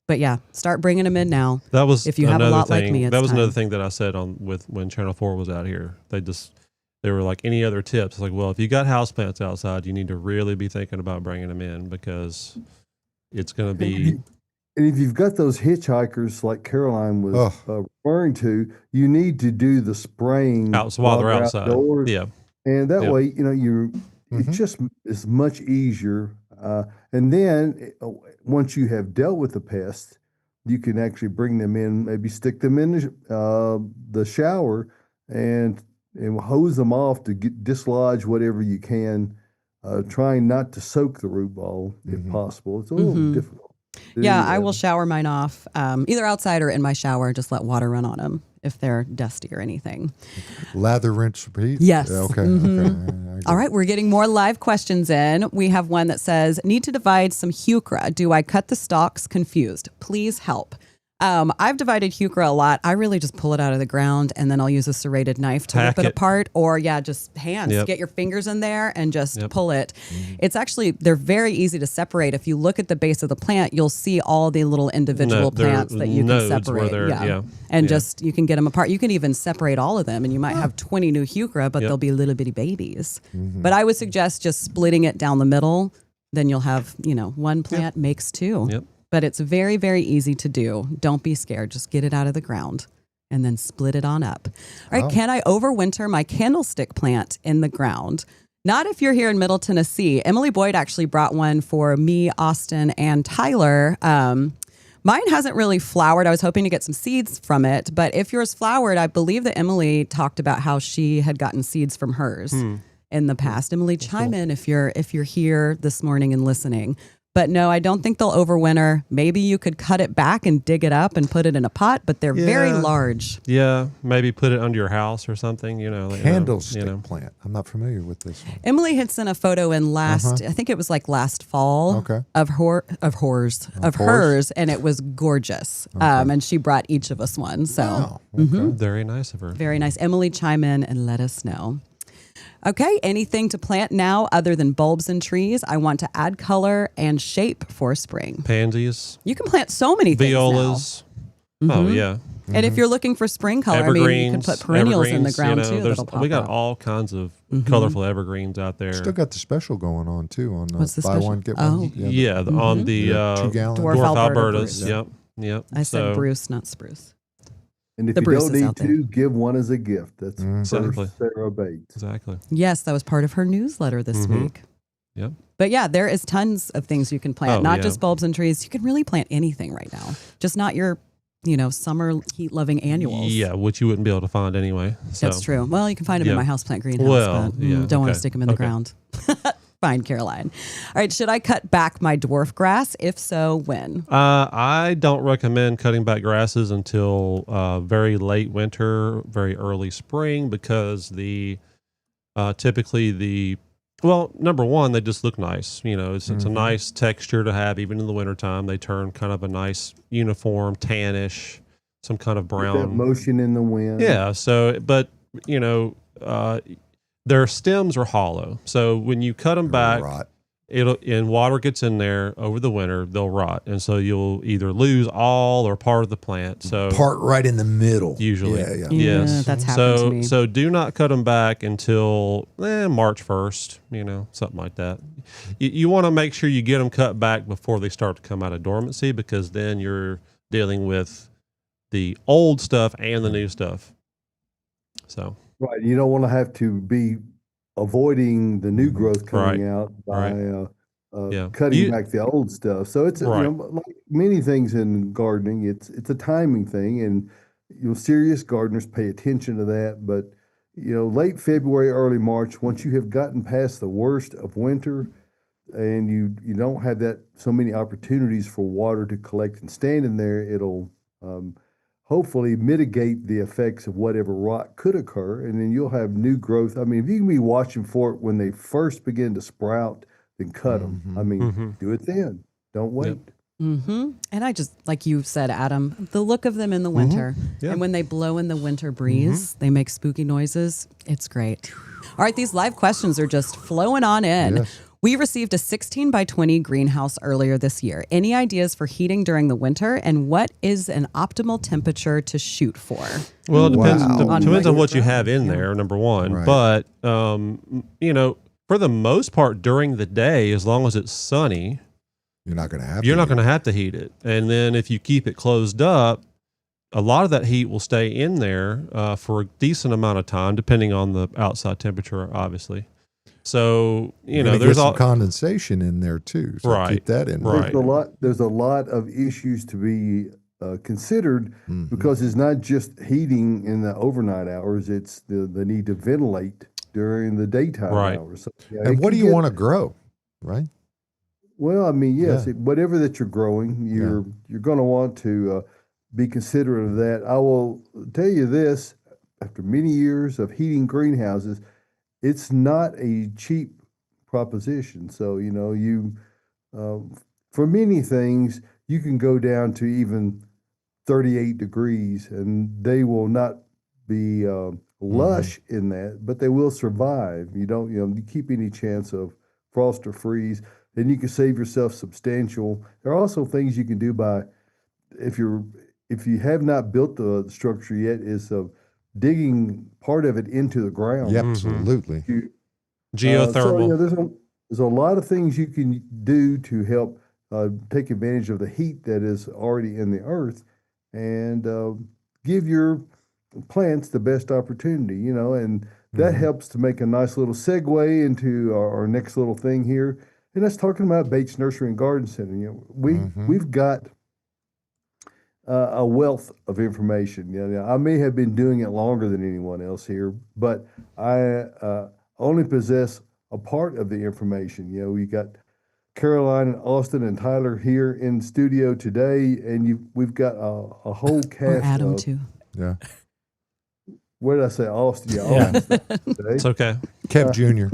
But yeah, start bringing them in now. That was if you have a another lot thing. like me. It's That was time. another thing that I said when Channel 4 was out here. They were like, any other tips? It's like, well, if you got houseplants outside, you need to really be thinking about bringing them in because it's going to be. And if you've got those hitchhikers like Caroline was referring to, you need to do the spraying while they're outside. Outdoors. Yeah. And that way, it just is much easier. And then once you have dealt with the pest, you can actually bring them in, maybe stick them in the shower and hose them off to dislodge whatever you can, trying not to soak the root ball if possible. It's a little difficult. Yeah, I will shower mine off, either outside or in my shower. Just let water run on them if they're dusty or anything. Lather, rinse, repeat? Yes. Okay. Okay. All right, we're getting more live questions in. We have one that says, need to divide some heuchera. Do I cut the stalks? Confused. Please help. I've divided heuchera a lot. I really just pull it out of the ground and then I'll use a serrated knife to rip it apart, or just hands. Get your fingers in there and just pull it. It's actually, they're very easy to separate. If you look at the base of the plant, you'll see all the little individual plants that you can separate. And just, you can get them apart. You can even separate all of them and you might have 20 new heuchera, but they'll be little bitty babies. But I would suggest just splitting it down the middle. Then you'll have, one plant makes two. Yep. But it's very, very easy to do. Don't be scared. Just get it out of the ground and then split it on up. All right. Can I overwinter my candlestick plant in the ground? Not if you're here in Middle Tennessee. Emily Boyd actually brought one for me, Austin, and Tyler. Mine hasn't really flowered. I was hoping to get some seeds from it. But if yours flowered, I believe that Emily talked about how she had gotten seeds from hers in the past. Emily, chime in if you're here this morning and listening. But no, I don't think they'll overwinter. Maybe you could cut it back and dig it up and put it in a pot, but they're very large. Yeah, maybe put it under your house or something, Candlestick plant. I'm not familiar with this one. Emily had sent a photo in I think it was like last fall of hers, and it was gorgeous. And she brought each of us one. So very nice of her. Very nice. Emily, chime in and let us know. Okay, anything to plant now other than bulbs and trees? I want to add color and shape for spring. Pansies. You can plant so many things Violas. now. Oh, yeah. And if you're looking for spring color, you can put perennials in the ground too. That'll pop we got up. all kinds of colorful evergreens out there. Still got the special going on too on What's the buy special? one get Oh. one. On the 2-gallon. Dwarf Alberta Albertas. Bruce. Yep. I said Bruce, not spruce. And if The you Bruce don't is need out there. to, give one as a gift. That's Exactly. for Sarah Bates. Exactly. Yes, that was part of her newsletter this week. Yep. But yeah, there is tons of things you can plant, Oh, not yeah. just bulbs and trees. You can really plant anything right now, just not your, summer heat-loving annuals. Yeah, which you wouldn't be able to find anyway. So. That's true. Well, you can find them in my houseplant greenhouse, Well, but yeah, don't want okay. to stick them in the ground. Fine, Caroline. All right, should I cut back my dwarf grass? If so, when? I don't recommend cutting back grasses until very late winter, very early spring, because number one, they just look nice. It's a nice texture to have even in the wintertime. They turn kind of a nice uniform tannish, some kind of brown. That motion in the wind. Yeah. So, but their stems are hollow. So when you cut them back, Rot. and water gets in there over the winter, they'll rot. And so you'll either lose all or part of the plant. So Part right in the middle. usually, Yeah. Yeah, that's happened to me. So do not cut them back until March 1st, something like that. You want to make sure you get them cut back before they start to come out of dormancy, because then you're dealing with the old stuff and the new stuff. So. Right. You don't want to have to be avoiding the new growth coming out by cutting back the old stuff. So it's like many things in gardening, it's a timing thing, and serious gardeners pay attention to that. But late February, early March, once you have gotten past the worst of winter, and you don't have so many opportunities for water to collect and stand in there, it'll hopefully mitigate the effects of whatever rot could occur, and then you'll have new growth. I mean, if you can be watching for it when they first begin to sprout, then cut them. I mean, do it then. Don't wait. And I just, like you said, Adam, the look of them in the winter, and when they blow in the winter breeze, they make spooky noises. It's great. All right, these live questions are just flowing on in. Yes. We received a 16 by 20 greenhouse earlier this year. Any ideas for heating during the winter, and what is an optimal temperature to shoot for? Well, it depends, Wow. depends on what you have in there, number one. Right. But, for the most part during the day, as long as it's sunny, You're not going to have you're to not heat going to have to heat it. And then if you keep it closed up, a lot of that heat will stay in there for a decent amount of time, depending on the outside temperature, obviously. So, You're gonna there's get some all condensation in there too. So Right. keep that in Right. mind. There's a lot of issues to be considered Mhm. because it's not just heating in the overnight hours. It's the need to ventilate during the daytime Right. hours. So, yeah, And it what do can you get- want to grow, right? Well, I mean, yes, Yeah. whatever that you're growing, you're going to want to be considerate of that. I will tell you this: after many years of heating greenhouses, it's not a cheap proposition. So uh, for many things, you can go down to even 38 degrees, and they will not be lush in that, but they will survive. You keep any chance of frost or freeze, then you can save yourself substantial. There are also things you can do by if you have not built the structure yet, is digging part of it into the ground. Yep, absolutely. You- geothermal. there's a lot of things you can do to help take advantage of the heat that is already in the earth, and give your plants the best opportunity. And that helps to make a nice little segue into our next little thing here, and that's talking about Bates Nursery and Garden Center. We've got a wealth of information. I may have been doing it longer than anyone else here, but I only possess a part of the information. We got Caroline and Austin and Tyler here in studio today, and we've got a whole Or cast Adam of, too. Yeah. what did I say, Austin? Yeah, Yeah. Austin today. It's okay. Kev Jr.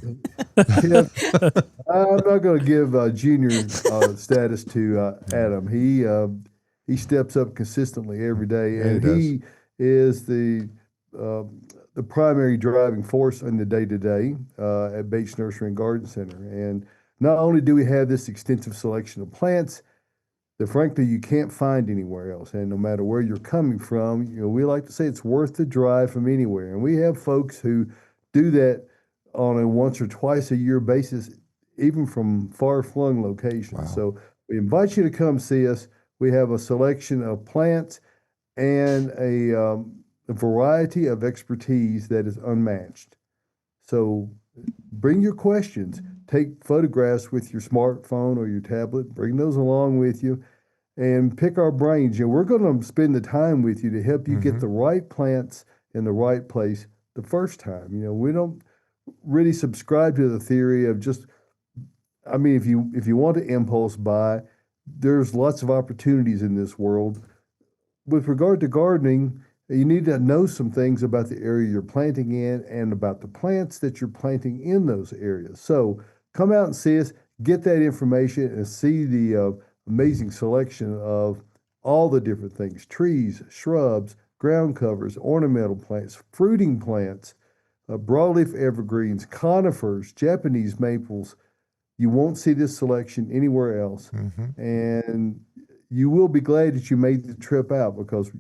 Yeah, I'm not going to give junior status to Adam. He steps up consistently every day, Yeah, he and does. he is the primary driving force in the day to day at Bates Nursery and Garden Center. And not only do we have this extensive selection of plants that frankly you can't find anywhere else, and no matter where you're coming from, we like to say it's worth the drive from anywhere. And we have folks who do that on a once or twice a year basis, even from far flung locations. Wow. So we invite you to come see us. We have a selection of plants and a variety of expertise that is unmatched. So bring your questions, take photographs with your smartphone or your tablet, bring those along with you, and pick our brains. We're going to spend the time with you to help you get the right plants in the right place the first time. We don't really subscribe to the theory of just, I mean, if you want to impulse buy, there's lots of opportunities in this world. With regard to gardening, you need to know some things about the area you're planting in and about the plants that you're planting in those areas. So come out and see us, get that information, and see the amazing selection of all the different things: trees, shrubs, ground covers, ornamental plants, fruiting plants, broadleaf evergreens, conifers, Japanese maples. You won't see this selection anywhere else, and you will be glad that you made the trip out, because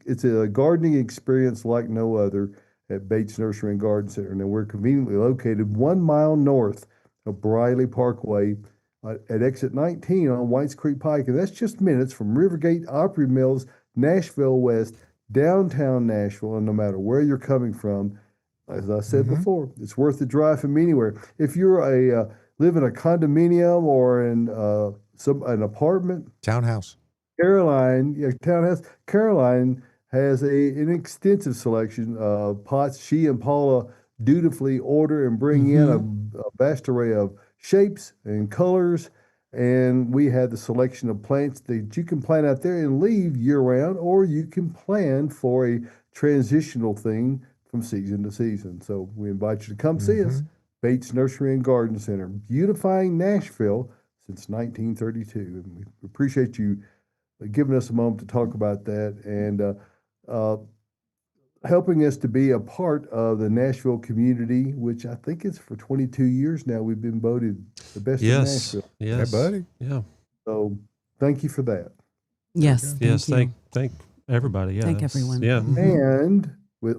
it's a gardening experience like no other at Bates Nursery and Garden Center. And we're conveniently located 1 mile north of Briley Parkway at exit 19 on Whites Creek Pike, and that's just minutes from Rivergate, Opry Mills, Nashville West, downtown Nashville. And no matter where you're coming from, as I said before, it's worth the drive from anywhere. If you're live in a condominium or in an apartment, Townhouse. Townhouse. Caroline has an extensive selection of pots. She and Paula dutifully order and bring in a vast array of shapes and colors. And we have the selection of plants that you can plant out there and leave year round, or you can plan for a transitional thing from season to season. So we invite you to come see us. Bates Nursery and Garden Center, beautifying Nashville since 1932. And we appreciate you giving us a moment to talk about that. And helping us to be a part of the Nashville community, which I think is for 22 years now. We've been voted the best in Yes. Nashville. Yes. Hey, buddy. Yeah. So thank you for that. Yes. Yes. Thank you. Thank everybody. Yeah. Thank that's- everyone. Yeah. And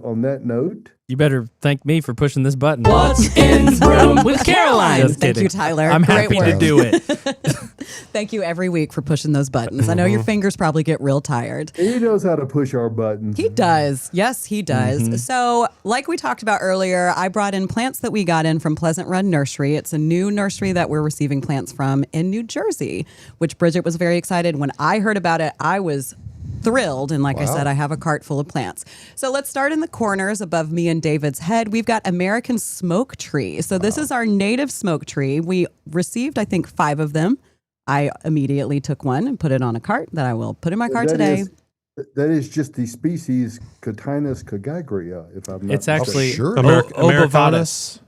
on that note, You better thank me for pushing this button. What's in Broom with Caroline? Just Thank kidding. you, Tyler. I'm Great happy to work. do it. Thank you every week for pushing those buttons. I know your fingers probably get real tired. he knows how to push our buttons. He does. Yes, he does. So, like we talked about earlier, I brought in plants that we got in from Pleasant Run Nursery. It's a new nursery that we're receiving plants from in New Jersey, which Bridget was very excited. When I heard about it, I was thrilled. And like I said, I have a cart full of plants. So let's start in the corners above me and David's head. We've got American smoke tree. So this is our native smoke tree. We received, I think, 5 of them. I immediately took one and put it on a cart that I will put in my cart today. That is just the species Cotinus cagagria, if I'm not It's actually sure. Obovatus.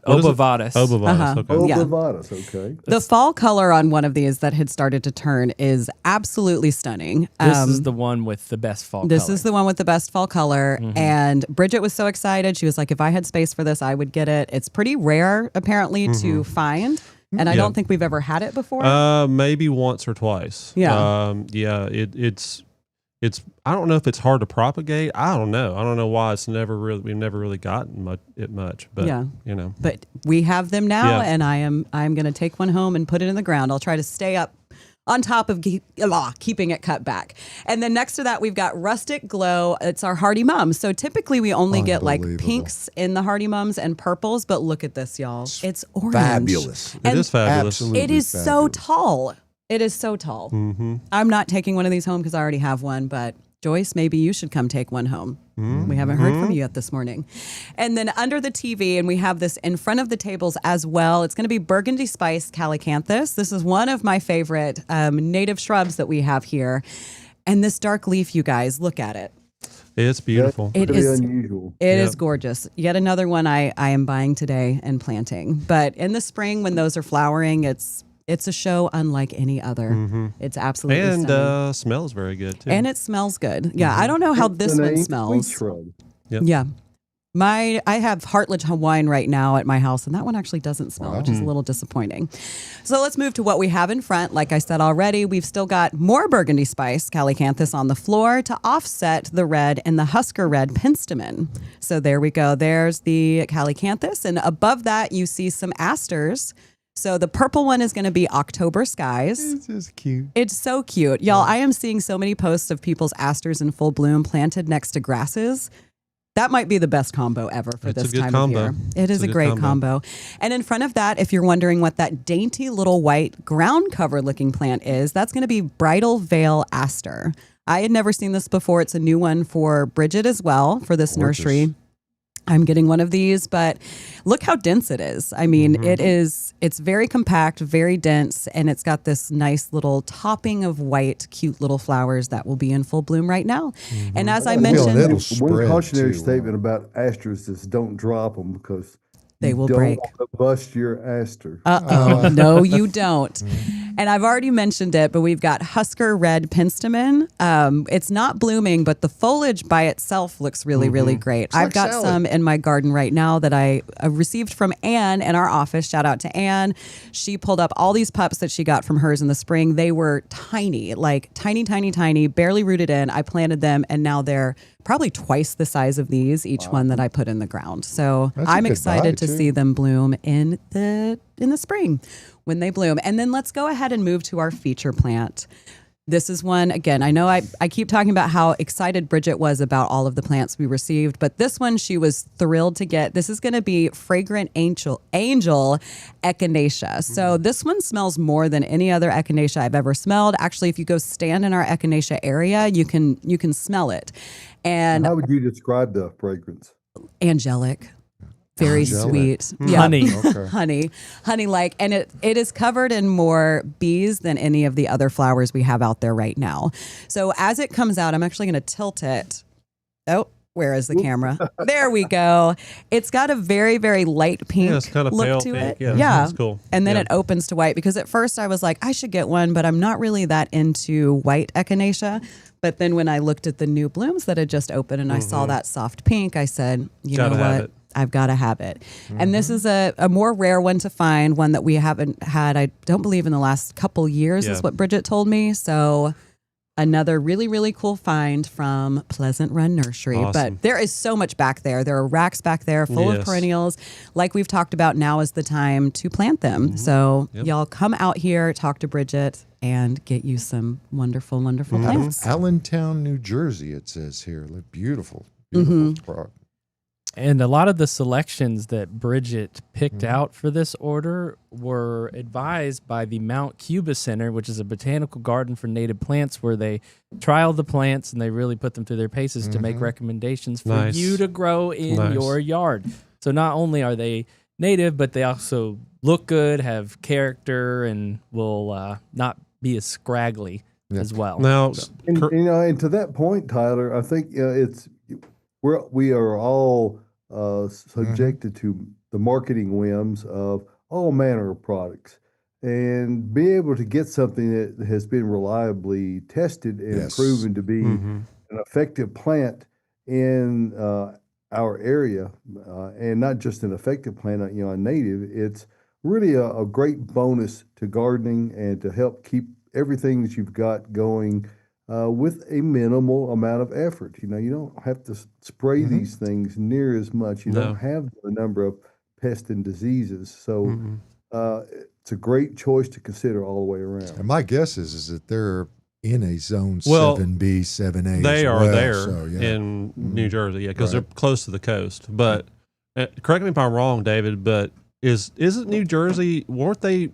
What is it? Obovatus. Obovatus. Uh-huh. Okay. Yeah. Obovatus, okay. The fall color on one of these that had started to turn is absolutely stunning. This is the one with the best fall This color. is the one with the best fall color. And Bridget was so excited. She was like, if I had space for this, I would get it. It's pretty rare, apparently, to find. And I Yeah. don't think we've ever had it before. Maybe once or twice. Yeah. It's I don't know if it's hard to propagate. I don't know why we've never really gotten much, but Yeah. you know. But we have them now, Yeah. and I'm going to take one home and put it in the ground. I'll try to stay up on top of keeping it cut back. And then next to that, we've got Rustic Glow. It's our Hardy Mums. So typically we only get like Unbelievable. pinks in the Hardy Mums and purples, but look at this, y'all. It's orange. Fabulous. It And is fabulous. Absolutely. It is so fabulous. tall. It is so tall. Mm-hmm. I'm not taking one of these home because I already have one, but Joyce, maybe you should come take one home. We haven't heard from you yet this morning. And then under the TV, and we have this in front of the tables as well, it's going to be Burgundy Spice Calycanthus. This is one of my favorite native shrubs that we have here. And this dark leaf, you guys, look at it. It's beautiful. It Pretty is unusual. It is Yep. gorgeous. Yet another one I am buying today and planting. But in the spring, when those are flowering, it's a show unlike any other. It's absolutely And stunning. smells very good too. And it smells good. Yeah, I don't know how It's this the one name smells. Sweet shrub. Yep. Yeah. I have Heartledge Hawaiian right now at my house, and that one actually doesn't smell, which is a little disappointing. So let's move to what we have in front. Like I said already, we've still got more Burgundy Spice Calycanthus on the floor to offset the red and the Husker Red Penstemon. So there we go. There's the Calycanthus, and above that you see some asters. So the purple one is going to be October Skies. It's just cute. It's so cute. Y'all, I am seeing so many posts of people's asters in full bloom planted next to grasses. That might be the best combo ever for It's a this good time combo. of year. It is It's a a good great combo. combo. And in front of that, if you're wondering what that dainty little white ground cover looking plant is, that's going to be Bridal Veil Aster. I had never seen this before. It's a new one for Bridget as well for this Gorgeous. nursery. I'm getting one of these, but look how dense it is. I mean, it's very compact, very dense, and it's got this nice little topping of white, cute little flowers that will be in full bloom right now. And as I feel mentioned, it'll One spread, cautionary too. statement about asters is don't drop them because They you will don't break. want to bust your aster. Uh-oh. No, you don't. And I've already mentioned it, but we've got Husker Red Penstemon. It's not blooming, but the foliage by itself looks really, really great. I've like got salad. some in my garden right now that I received from Anne in our office. Shout out to Anne. She pulled up all these pups that she got from hers in the spring. They were tiny, like tiny, tiny, tiny, barely rooted in. I planted them, and now they're probably twice the size of these, each one that I put in the ground. So That's a I'm good excited buy, to too. see them bloom in the spring when they bloom. And then let's go ahead and move to our feature plant. This is one, again, I know I keep talking about how excited Bridget was about all of the plants we received, but this one she was thrilled to get. This is going to be Fragrant Angel Echinacea. So this one smells more than any other echinacea I've ever smelled. Actually, if you go stand in our echinacea area, you can smell it. And How would you describe the fragrance? angelic. Very Angelic. sweet. Honey. Okay. honey like, and it is covered in more bees than any of the other flowers we have out there right now. So as it comes out, I'm actually going to tilt it. Oh, Where is the camera? There we go. It's got a very, very light pink it's kind of look pale to pink. it. Yeah, that's cool. And then Yeah. it opens to white, because at first I was like, I should get one, but I'm not really that into white echinacea. But then when I looked at the new blooms that had just opened and I saw that soft pink, I said, you Gotta know have what? it. I've got to have it. And this is a more rare one to find, one that we haven't had, I don't believe, in the last couple years, Yeah. is what Bridget told me. So another really, really cool find from Pleasant Run Nursery. Awesome. But there is so much back there. There are racks back there full of Yes. perennials. Like we've talked about, now is the time to plant them. So Yep. y'all come out here, talk to Bridget, and get you some wonderful, wonderful plants. Allentown, New Jersey, it says here. Look, beautiful, beautiful product. And a lot of the selections that Bridget picked out for this order were advised by the Mount Cuba Center, which is a botanical garden for native plants, where they trial the plants and they really put them through their paces to make recommendations for Nice. you to grow in Nice. your yard. So not only are they native, but they also look good, have character, and will not be as scraggly as well. Now, And, and to that point, Tyler, I think we are all subjected to the marketing whims of all manner of products, and be able to get something that has been reliably tested and Yes. proven to be an effective plant in our area, and not just an effective plant, a native. It's really a great bonus to gardening and to help keep everything that you've got going with a minimal amount of effort. You don't have to spray these things near as much. You No. don't have the number of pests and diseases. So it's a great choice to consider all the way around. And my guess is that they're in a zone Well, 7B, 7A. they as are well, there so, yeah. in New Jersey, because Right. they're close to the coast. But correct me if I'm wrong, David, but isn't New Jersey, weren't they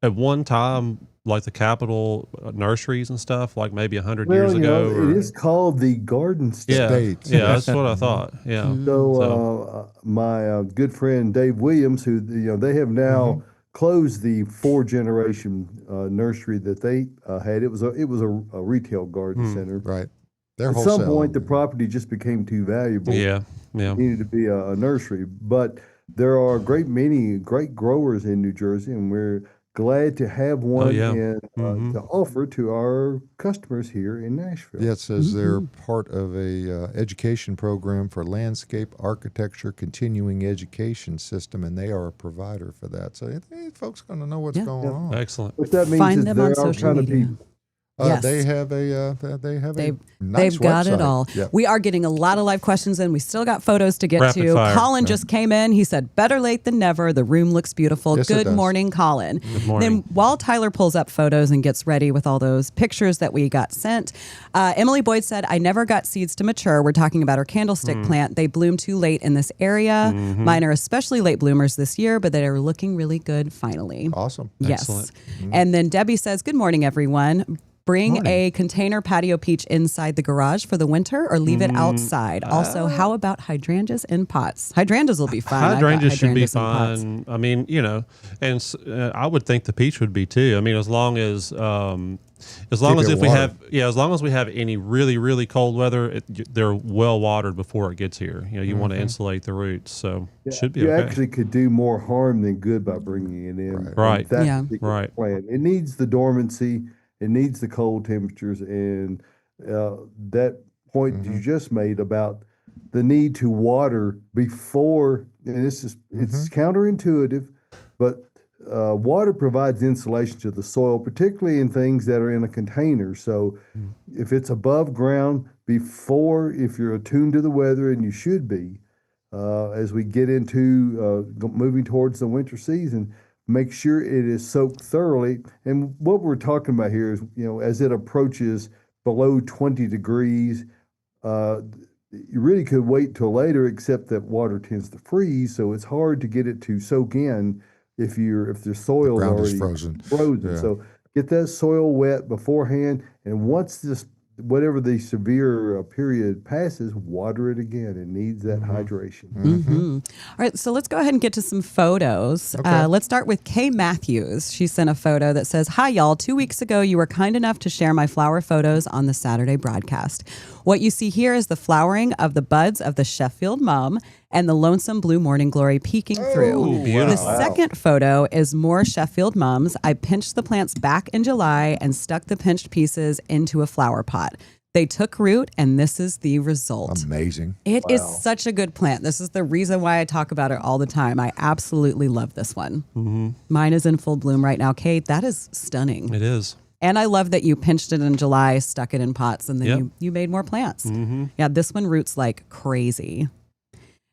at one time like the capital nurseries and stuff, like maybe 100 years ago? It is called the Garden State. Yeah, States. yeah, that's what I thought. Yeah. So my good friend Dave Williams, who they have now closed the 4-generation nursery that they had. It was a retail garden center. Right. They're At wholesale. some point, the property just became too valuable. Yeah, yeah. It needed to be a nursery. But there are a great many great growers in New Jersey, and we're glad to have one yeah. in, to offer to our customers here in Nashville. Yeah, it says they're part of a education program for landscape architecture continuing education system, and they are a provider for that. So hey, folks going to know what's going on. Excellent. What that means Find is them there on are social kind of media. people. Yes. They have a They've nice got it website. all. Yeah. We are getting a lot of live questions in. We still got photos to get Rapid to. fire. Colin just came in. He said, better late than never. The room looks beautiful. Yes, it Good does. morning, Colin. Good morning. Then while Tyler pulls up photos and gets ready with all those pictures that we got sent, Emily Boyd said, I never got seeds to mature. We're talking about our candlestick plant. They bloom too late in this area. Mine are especially late bloomers this year, but they are looking really good finally. Awesome. Yes. Excellent. And then Debbie says, good morning, everyone. Bring a container patio peach inside the garage for the winter or leave it outside. Also, how about hydrangeas in pots? Hydrangeas will be fun. I've got Hydrangeas should be hydrangeas in pots. fine. I mean, and I would think the peach would be too. I mean, as long as Keep if it we watered. as long as we have any really, really cold weather, they're well watered before it gets here. You want to insulate the roots, so it should be You okay. actually could do more harm than good by bringing it in. Right. with that Yeah. particular Right. plant. It needs the dormancy. It needs the cold temperatures, and that point you just made about the need to water before. And this is it's counterintuitive, but water provides insulation to the soil, particularly in things that are in a container. So if it's above ground before, if you're attuned to the weather, and you should be, as we get into moving towards the winter season, make sure it is soaked thoroughly. And what we're talking about here is, as it approaches below 20 degrees, you really could wait till later, except that water tends to freeze, so it's hard to get it to soak in if the soil is ground is already frozen. frozen. Yeah. So get that soil wet beforehand, and once whatever the severe period passes, water it again. It needs that hydration. All right, so let's go ahead and get to some photos. Okay. Let's start with Kay Matthews. She sent a photo that says, "Hi, y'all. 2 weeks ago, you were kind enough to share my flower photos on the Saturday broadcast. What you see here is the flowering of the buds of the Sheffield mum and the lonesome blue morning glory peeking through. beautiful. The second photo is more Sheffield mums. I pinched the plants back in July and stuck the pinched pieces into a flower pot. They took root, and this is the result. Amazing. It is such a good plant. This is the reason why I talk about it all the time. I absolutely love this one. Mine is in full bloom right now. Kate, that is stunning. It is. And I love that you pinched it in July, stuck it in pots, and then Yep. you made more plants. Yeah, this one roots like crazy.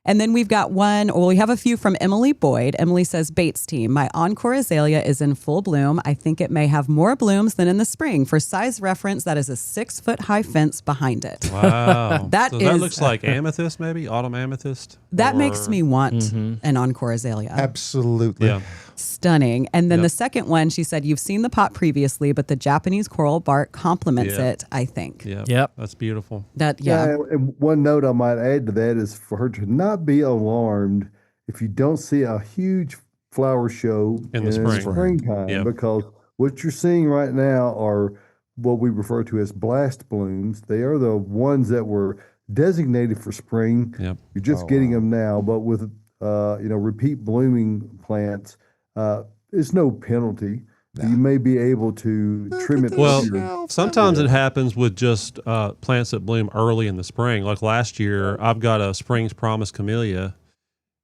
And then we've got one, well, we have a few from Emily Boyd. Emily says, Bates team, my Encore azalea is in full bloom. I think it may have more blooms than in the spring. For size reference, that is a 6-foot high fence behind it. Wow. That so is- that looks like amethyst, maybe autumn amethyst. That Or- makes me want an Encore azalea. Absolutely. Yeah. Stunning. And then Yep. the second one, she said, you've seen the pot previously, but the Japanese coral bark complements Yeah. it, I think. Yeah. Yep. That's beautiful. That, yeah. And one note I might add to that is for her to not be alarmed if you don't see a huge flower show In the spring. springtime, Yep. because what you're seeing right now are what we refer to as blast blooms. They are the ones that were designated for spring. Yep. You're just getting them now, but with repeat blooming plants, there's no penalty. You may be able to trim it. Well, later. sometimes it happens with just plants that bloom early in the spring. Like last year, I've got a Spring's Promise camellia,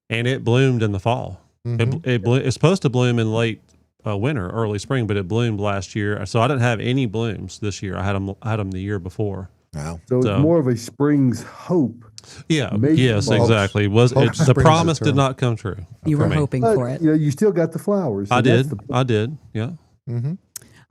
and it bloomed in the fall. It's supposed to bloom in late winter, early spring, but it bloomed last year. So I didn't have any blooms this year. I had them the year before. Wow. So it's So- more of a spring's hope. Yeah. Maybe Yes. hopes- Exactly. Was hope it, the springs promise did eternal. not come true? You for were me. hoping But, for it. you still got the flowers. I and that's did. the- I did. Yeah.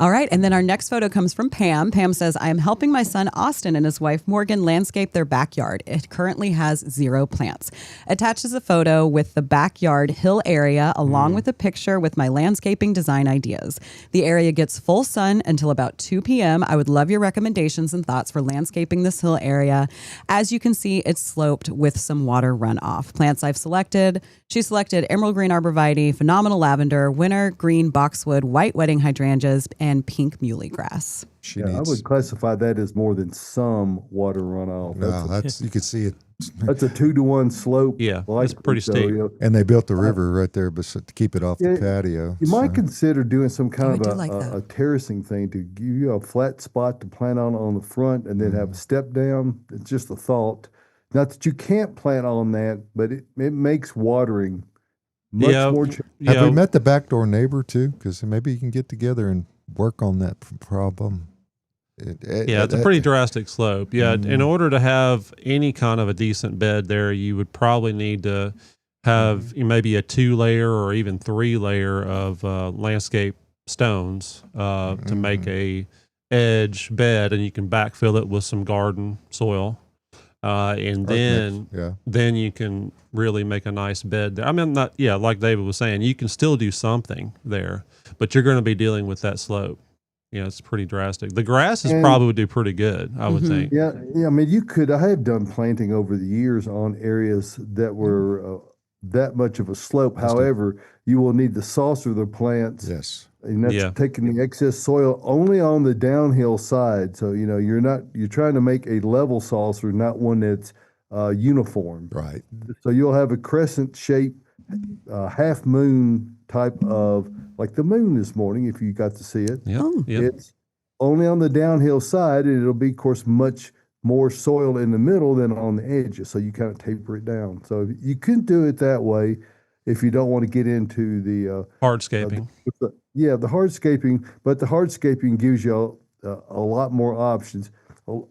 All right. And then our next photo comes from Pam. Pam says, I am helping my son Austin and his wife Morgan landscape their backyard. It currently has 0 plants. Attaches a photo with the backyard hill area along with a picture with my landscaping design ideas. The area gets full sun until about 2 p.m. I would love your recommendations and thoughts for landscaping this hill area. As you can see, it's sloped with some water runoff. Plants I've selected. She selected emerald green arborvitae, phenomenal lavender, winter green boxwood, white wedding hydrangeas, and pink muhly grass. She Yeah, I needs. would classify that as more than some water runoff. No, that's you could see it, That's a 2-to-1 slope. Yeah, it's likely, pretty so, steep. and they built the river right there, but to keep it off the Yeah, patio. You might so. consider doing some I kind do of like that. a terracing thing to give you a flat spot to plant on the front and then have a step down. It's just a thought. Not that you can't plant on that, but it makes watering much Yeah. more. Have we Yeah. met the backdoor neighbor too? Because maybe you can get together and work on that problem. Yeah, it's a pretty drastic slope. Yeah, in order to have any kind of a decent bed there, you would probably need to have maybe a 2-layer or even 3-layer of landscape stones to make a edge bed, and you can backfill it with some garden soil, and then you can really make a nice bed there. I mean, not like David was saying, you can still do something there, but you're going to be dealing with that slope. Yeah, it's pretty drastic. The grasses And- probably would do pretty good, I would think. Yeah. I mean, you could. I have done planting over the years on areas that were that much of a slope. However, you will need to saucer the plants. Yes. And that's Yeah. taking the excess soil only on the downhill side. So, you're trying to make a level saucer, not one that's uniform. Right. So you'll have a crescent shape, half moon type of, like the moon this morning, if you got to see it. Yep. Oh. Yep. It's only on the downhill side, and it'll be, of course, much more soil in the middle than on the edges. So you kind of taper it down. So you can do it that way if you don't want to get into the Hardscaping. the hardscaping, but the hardscaping gives you a lot more options.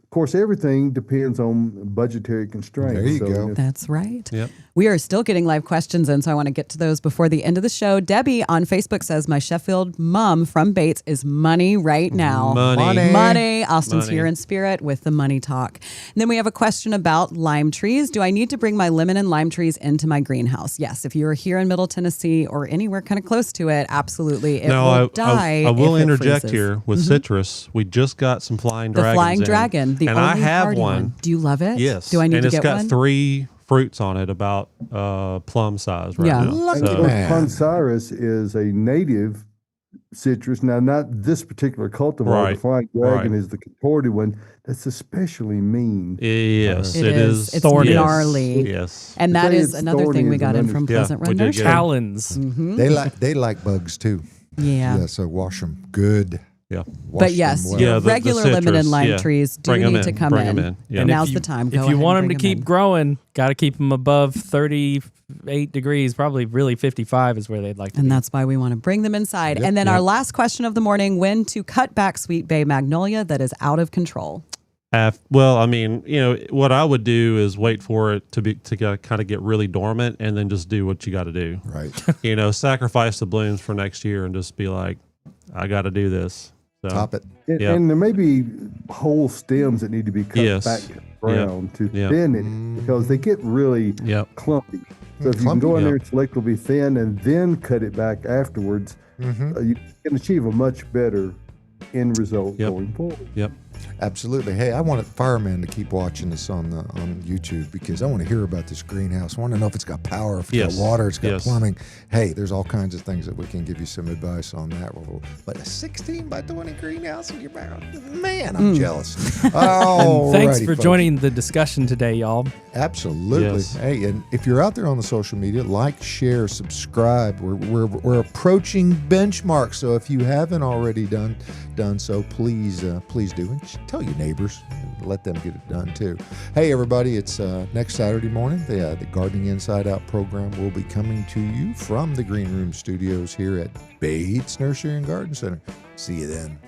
of course, everything depends on budgetary constraints. There you go. That's right. Yep. We are still getting live questions in, so I want to get to those before the end of the show. Debbie on Facebook says, my Sheffield mom from Bates is money right now. Money. Austin's Money. here in spirit with the money talk. And then we have a question about lime trees. Do I need to bring my lemon and lime trees into my greenhouse? Yes. If you are here in Middle Tennessee or anywhere kind of close to it, absolutely. It will die. I will if it interject freezes. here with citrus. We just got some flying The dragons. flying in, dragon, the and only I have hardy one. Do you love it? Yes. Do I need and to it's get got one? 3 fruits on it, about plum size right Yeah. now. Lucky And of course, man. Poncirus is a native citrus. Now, not this particular cultivar. Right, The flying dragon right. is the contorted one. That's especially mean. Yes, It it is. is. It's thorny. gnarly. Yes. And that Today is it's another thing thorny we as got an in from Yeah, Pleasant Run we did Nursery. get it. Talons. Mhm. They like bugs too. Yeah. Yeah, so wash them good. Yeah. Wash But yes, them well. Yeah, your the regular lemon citrus, and lime yeah. trees do Bring 'em need to in, come bring in. 'em in, yeah. And And now's if the you- time. Go If ahead you and want them bring to 'em keep in. growing, got to keep them above 38 degrees. Probably really 55 is where they'd like to And be. that's why we want to bring them inside. Yep, And then our yep. last question of the morning, when to cut back Sweet Bay Magnolia that is out of control? Well, I mean, what I would do is wait for it to kind of get really dormant, and then just do what you got to do. Right. Sacrifice the blooms for next year, and just be like, I got to do this. So, Top it. And, Yeah. and there may be whole stems that need to be cut Yes. back to the ground to Yeah. thin it because they get really Yep. clumpy. So if you can Clumpy, go in yeah. there and selectively thin and then cut it back afterwards, you can achieve a much better end result Yep. going forward. Yep. Absolutely. Hey, I want fireman to keep watching this on YouTube because I want to hear about this greenhouse. I want to know if it's got power, if it's Yes. got water, it's got Yes. plumbing. Hey, there's all kinds of things that we can give you some advice on that. But a 16 by 20 greenhouse in your back, man, I'm jealous. Oh, And thanks for joining the discussion today, y'all. Absolutely. Yes. Hey, and if you're out there on the social media, like, share, subscribe. We're approaching benchmarks, so if you haven't already done so, please do. And tell your neighbors and let them get it done too. Hey, everybody! It's next Saturday morning. The Gardening Inside Out program will be coming to you from the Green Room Studios here at Bates Nursery and Garden Center. See you then.